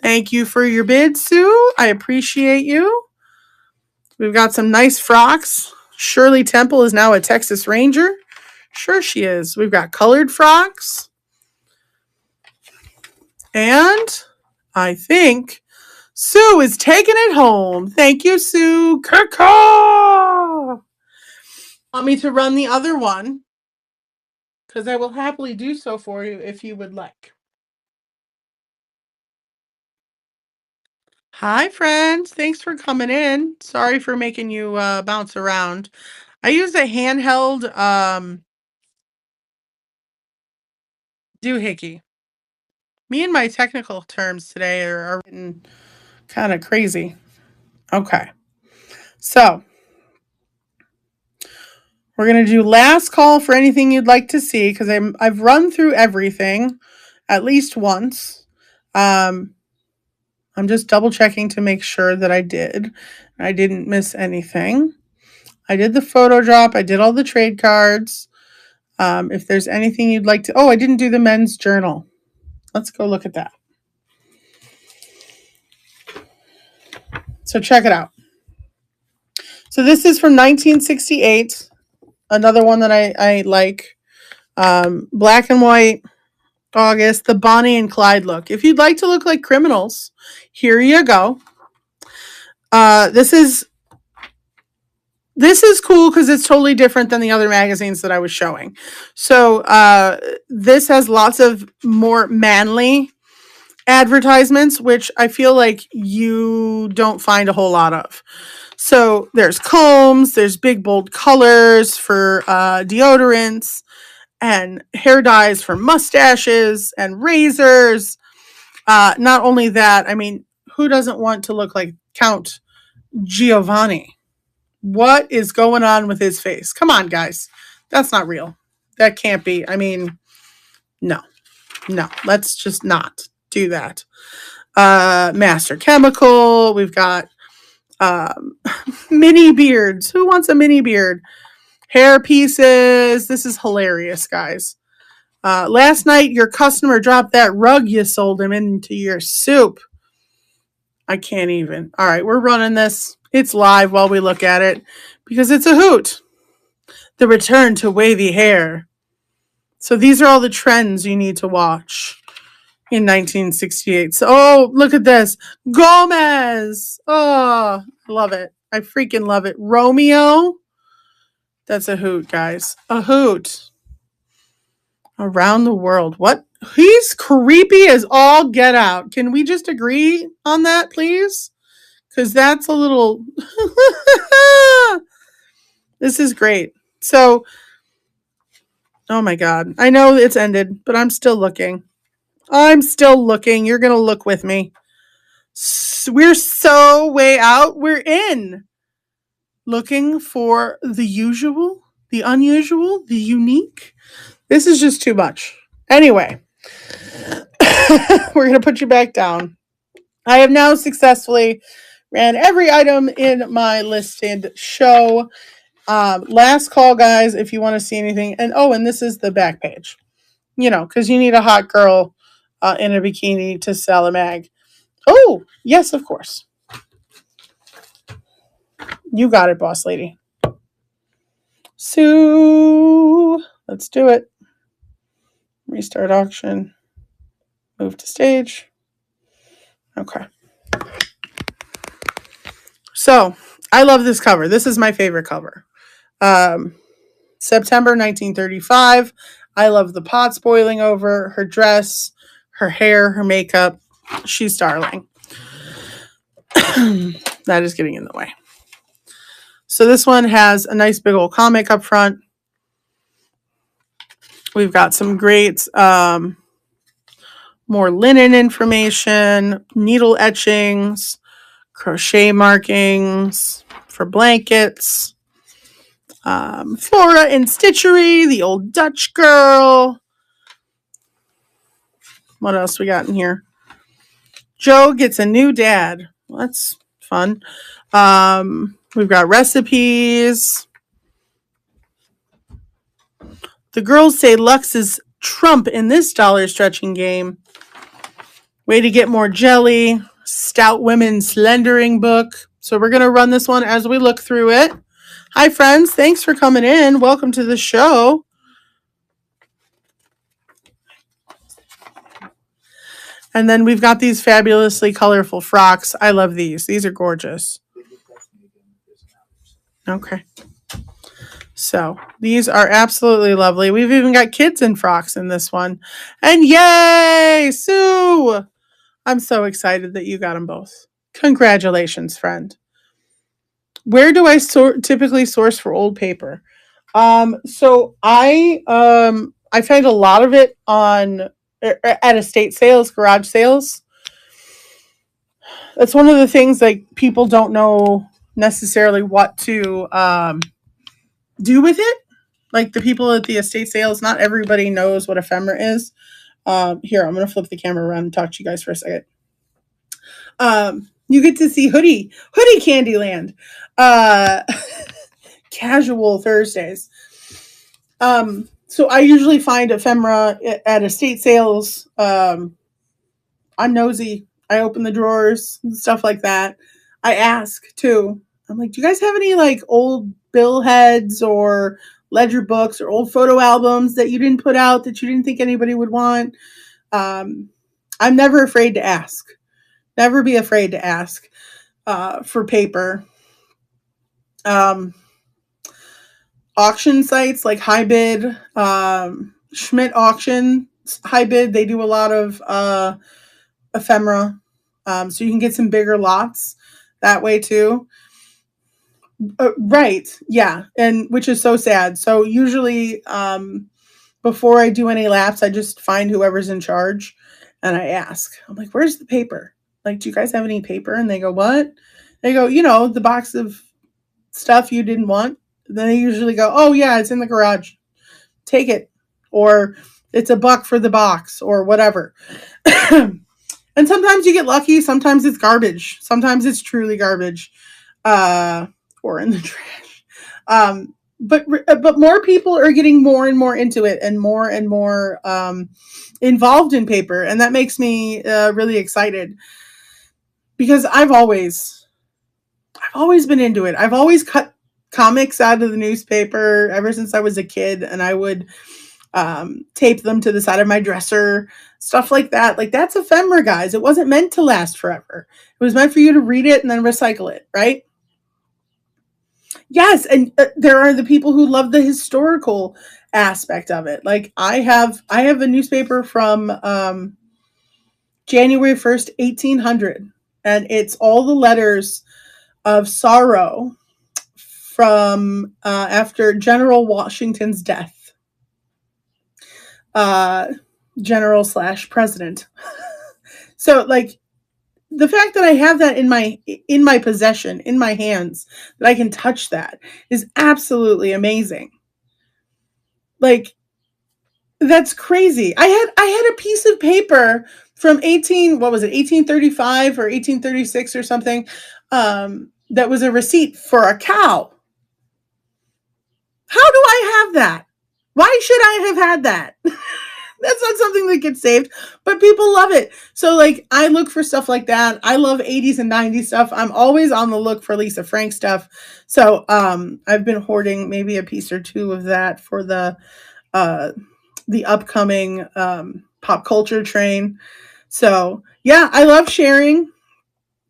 Thank you for your bid, Sue. I appreciate you. We've got some nice frocks. Shirley Temple is now a Texas Ranger. Sure she is. We've got colored frocks. And I think Sue is taking it home. Thank you, Sue. Caw-caw! Want me to run the other one? Because I will happily do so for you if you would like. Hi, friends. Thanks for coming in. Sorry for making you bounce around. I use a handheld doohickey. Me and my technical terms today are kind of crazy. Okay. So, we're going to do last call for anything you'd like to see because I've run through everything at least once. I'm just double checking to make sure that I did. I didn't miss anything. I did the photo drop. I did all the trade cards. If there's anything you'd like to... Oh, I didn't do the men's journal. Let's go look at that. So check it out. So this is from 1968. Another one that I like. Black and white. August, the Bonnie and Clyde look. If you'd like to look like criminals, here you go. This is cool because it's totally different than the other magazines that I was showing. So this has lots of more manly advertisements, which I feel like you don't find a whole lot of. So there's combs, there's big bold colors for deodorants, and hair dyes for mustaches and razors. Not only that, I mean, who doesn't want to look like Count Giovanni. What is going on with his face? Come on, guys. That's not real. That can't be. I mean, no. Let's just not do that. Master Chemical. We've got mini beards. Who wants a mini beard? Hair pieces. This is hilarious, guys. Last night, your customer dropped that rug you sold him into your soup. I can't even. All right, we're running this. It's live while we look at it because it's a hoot. The return to wavy hair. So these are all the trends you need to watch in 1968. So, oh, look at this. Gomez. Oh, I love it. I freaking love it. Romeo. That's a hoot, guys. A hoot. Around the world. What? He's creepy as all get out. Can we just agree on that, please? Because that's a little... This is great. So, oh my God. I know it's ended, but I'm still looking. You're going to look with me. We're so way out. We're in. Looking for the usual, the unusual, the unique. This is just too much. Anyway, we're going to put you back down. I have now successfully ran every item in my listed show. Last call, guys, if you want to see anything. And this is the back page. You know, because you need a hot girl in a bikini to sell a mag. Oh, yes, of course. You got it, boss lady. So, let's do it. Restart auction. Move to stage. Okay. So, I love this cover. This is my favorite cover. September 1935. I love the pots boiling over, her dress, her hair, her makeup. She's darling. That is getting in the way. So this one has a nice big old comic up front. We've got some great more linen information, needle etchings, crochet markings for blankets, Flora and Stitchery, the old Dutch girl. What else we got in here? Joe gets a new dad. Well, that's fun. We've got recipes. The girls say Lux is Trump in this dollar stretching game. Way to get more jelly. Stout Women Slendering book. So we're going to run this one as we look through it. Hi, friends. Thanks for coming in. Welcome to the show. And then we've got these fabulously colorful frocks. I love these. These are gorgeous. Okay. So these are absolutely lovely. We've even got kids in frocks in this one. And yay, Sue! I'm so excited that you got them both. Congratulations, friend. Where do I typically source for old paper? So I find a lot of it on at estate sales, garage sales. That's one of the things like people don't know necessarily what to do with it. Like the people at the estate sales, not everybody knows what ephemera is. Here, I'm going to flip the camera around and talk to you guys for a second. You get to see Hoodie Candyland. Casual Thursdays. So I usually find ephemera at estate sales. I'm nosy. I open the drawers and stuff like that. I ask too. I'm like, do you guys have any like old bill heads or ledger books or old photo albums that you didn't put out that you didn't think anybody would want? I'm never afraid to ask. Never be afraid to ask for paper. Auction sites like HiBid, Schmidt Auction, HiBid, they do a lot of ephemera. So you can get some bigger lots that way too. Right. Yeah. And which is so sad. So usually before I do any laps, I just find whoever's in charge and I ask. I'm like, where's the paper? Like, do you guys have any paper? And they go, what? They go, the box of stuff you didn't want. Then they usually go, oh yeah, it's in the garage. Take it. Or it's $1 for the box or whatever. And sometimes you get lucky. Sometimes it's garbage. Sometimes it's truly garbage. Or in the trash. But more people are getting more and more into it and more involved in paper, and that makes me really excited because I've always been into it. I've always cut comics out of the newspaper ever since I was a kid, and I would tape them to the side of my dresser, stuff like that. Like, that's ephemera, guys. It wasn't meant to last forever. It was meant for you to read it and then recycle it, right? Yes, and there are the people who love the historical aspect of it. Like, I have a newspaper from January 1st, 1800, and it's all the letters of sorrow from after General Washington's death. General / president. So, like, the fact that I have that in my possession, in my hands, that I can touch that is absolutely amazing. Like, that's crazy. I had a piece of paper from 1835 or 1836 or something, that was a receipt for a cow. How do I have that? Why should I have had that? That's not something that gets saved, but people love it. So, like, I look for stuff like that. I love 80s and 90s stuff. I'm always on the look for Lisa Frank stuff. So, I've been hoarding maybe a piece or two of that for the upcoming pop culture train. So, yeah, I love sharing.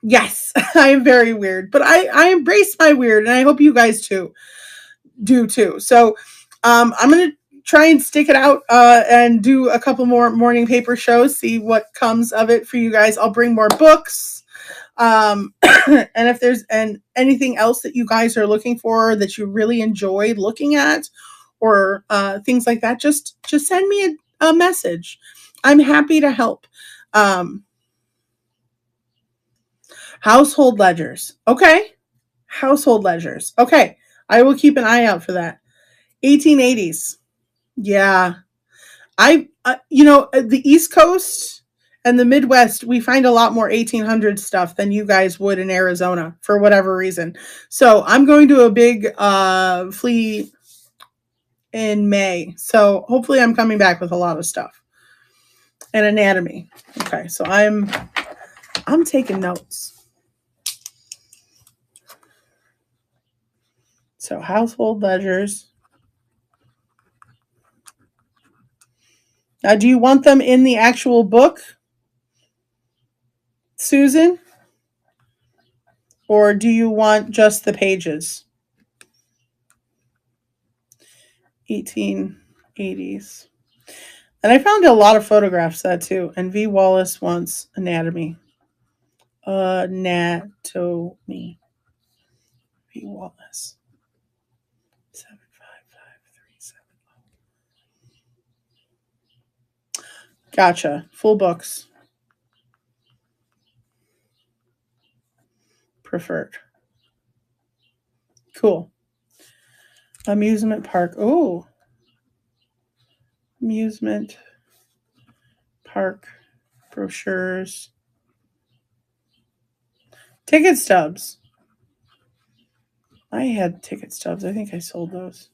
Yes, I am very weird, but I embrace my weird, and I hope you guys do too. So, I'm going to try and stick it out and do a couple more morning paper shows, see what comes of it for you guys. I'll bring more books. And if there's anything else that you guys are looking for that you really enjoy looking at, or things like that, just send me a message. I'm happy to help. Household ledgers. Okay. Household ledgers. Okay. I will keep an eye out for that. 1880s. Yeah. The East Coast and the Midwest, we find a lot more 1800 stuff than you guys would in Arizona for whatever reason. So I'm going to a big flea in May. So hopefully I'm coming back with a lot of stuff. And anatomy. Okay, so I'm taking notes. So household ledgers. Now, do you want them in the actual book, Susan? Or do you want just the pages? 1880s. And I found a lot of photographs of that too. And V. Wallace wants anatomy. Anatomy. V. Wallace. 75537. Gotcha. Full books. Preferred. Cool. Amusement park. Oh. Amusement park brochures. Ticket stubs. I had ticket stubs. I think I sold those.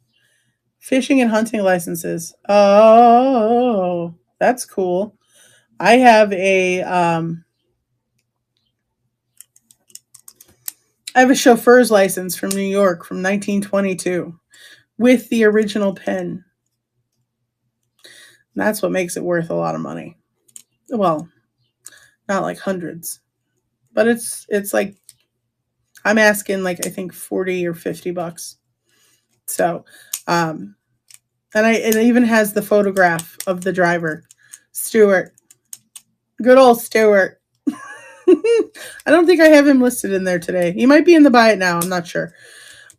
Fishing and hunting licenses. Oh, that's cool. I have a chauffeur's license from New York from 1922 with the original pen. That's what makes it worth a lot of money. Well, not like hundreds, but it's like, I'm asking like, I think 40 or 50 bucks. So, and it even has the photograph of the driver, Stuart. Good old Stuart. I don't think I have him listed in there today. He might be in the buy it now. I'm not sure.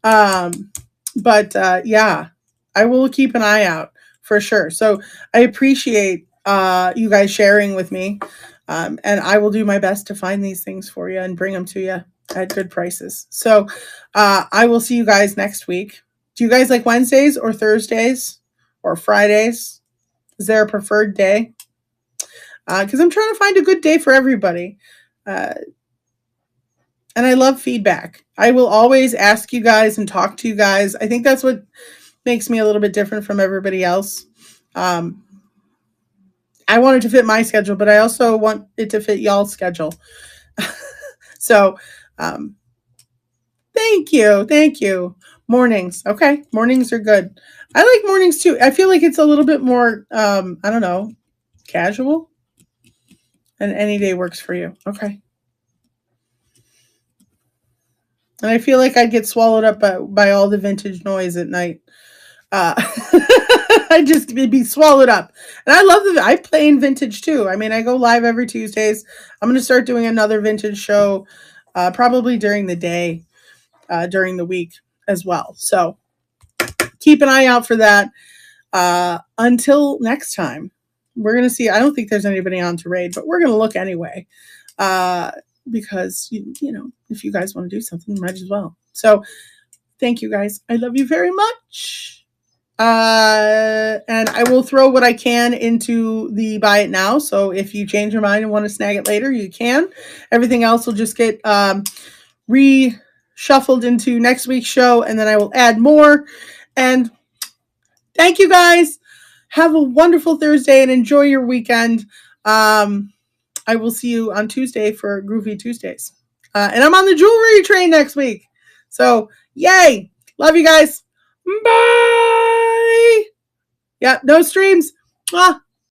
But yeah, I will keep an eye out for sure. So I appreciate you guys sharing with me. And I will do my best to find these things for you and bring them to you. at good prices. So I will see you guys next week. Do you guys like Wednesdays or Thursdays or Fridays? Is there a preferred day? Because I'm trying to find a good day for everybody. And I love feedback. I will always ask you guys and talk to you guys. I think that's what makes me a little bit different from everybody else. I want it to fit my schedule, but I also want it to fit y'all's schedule. So, thank you. Thank you. Mornings. Okay. Mornings are good. I like mornings too. I feel like it's a little bit more, I don't know, casual. And any day works for you. Okay. And I feel like I'd get swallowed up by all the vintage noise at night. I'd just be swallowed up. And I play in vintage too. I mean, I go live every Tuesdays. I'm going to start doing another vintage show probably during the day, during the week as well. So keep an eye out for that. Until next time, we're going to see. I don't think there's anybody on to raid, but we're going to look anyway. Because, you know, if you guys want to do something, you might as well. So thank you guys. I love you very much. And I will throw what I can into the buy it now. So if you change your mind and want to snag it later, you can. Everything else will just get reshuffled into next week's show, and then I will add more. And thank you guys. Have a wonderful Thursday and enjoy your weekend. I will see you on Tuesday for Groovy Tuesdays. And I'm on the jewelry train next week. So, yay. Love you guys. Bye. Yeah, no streams.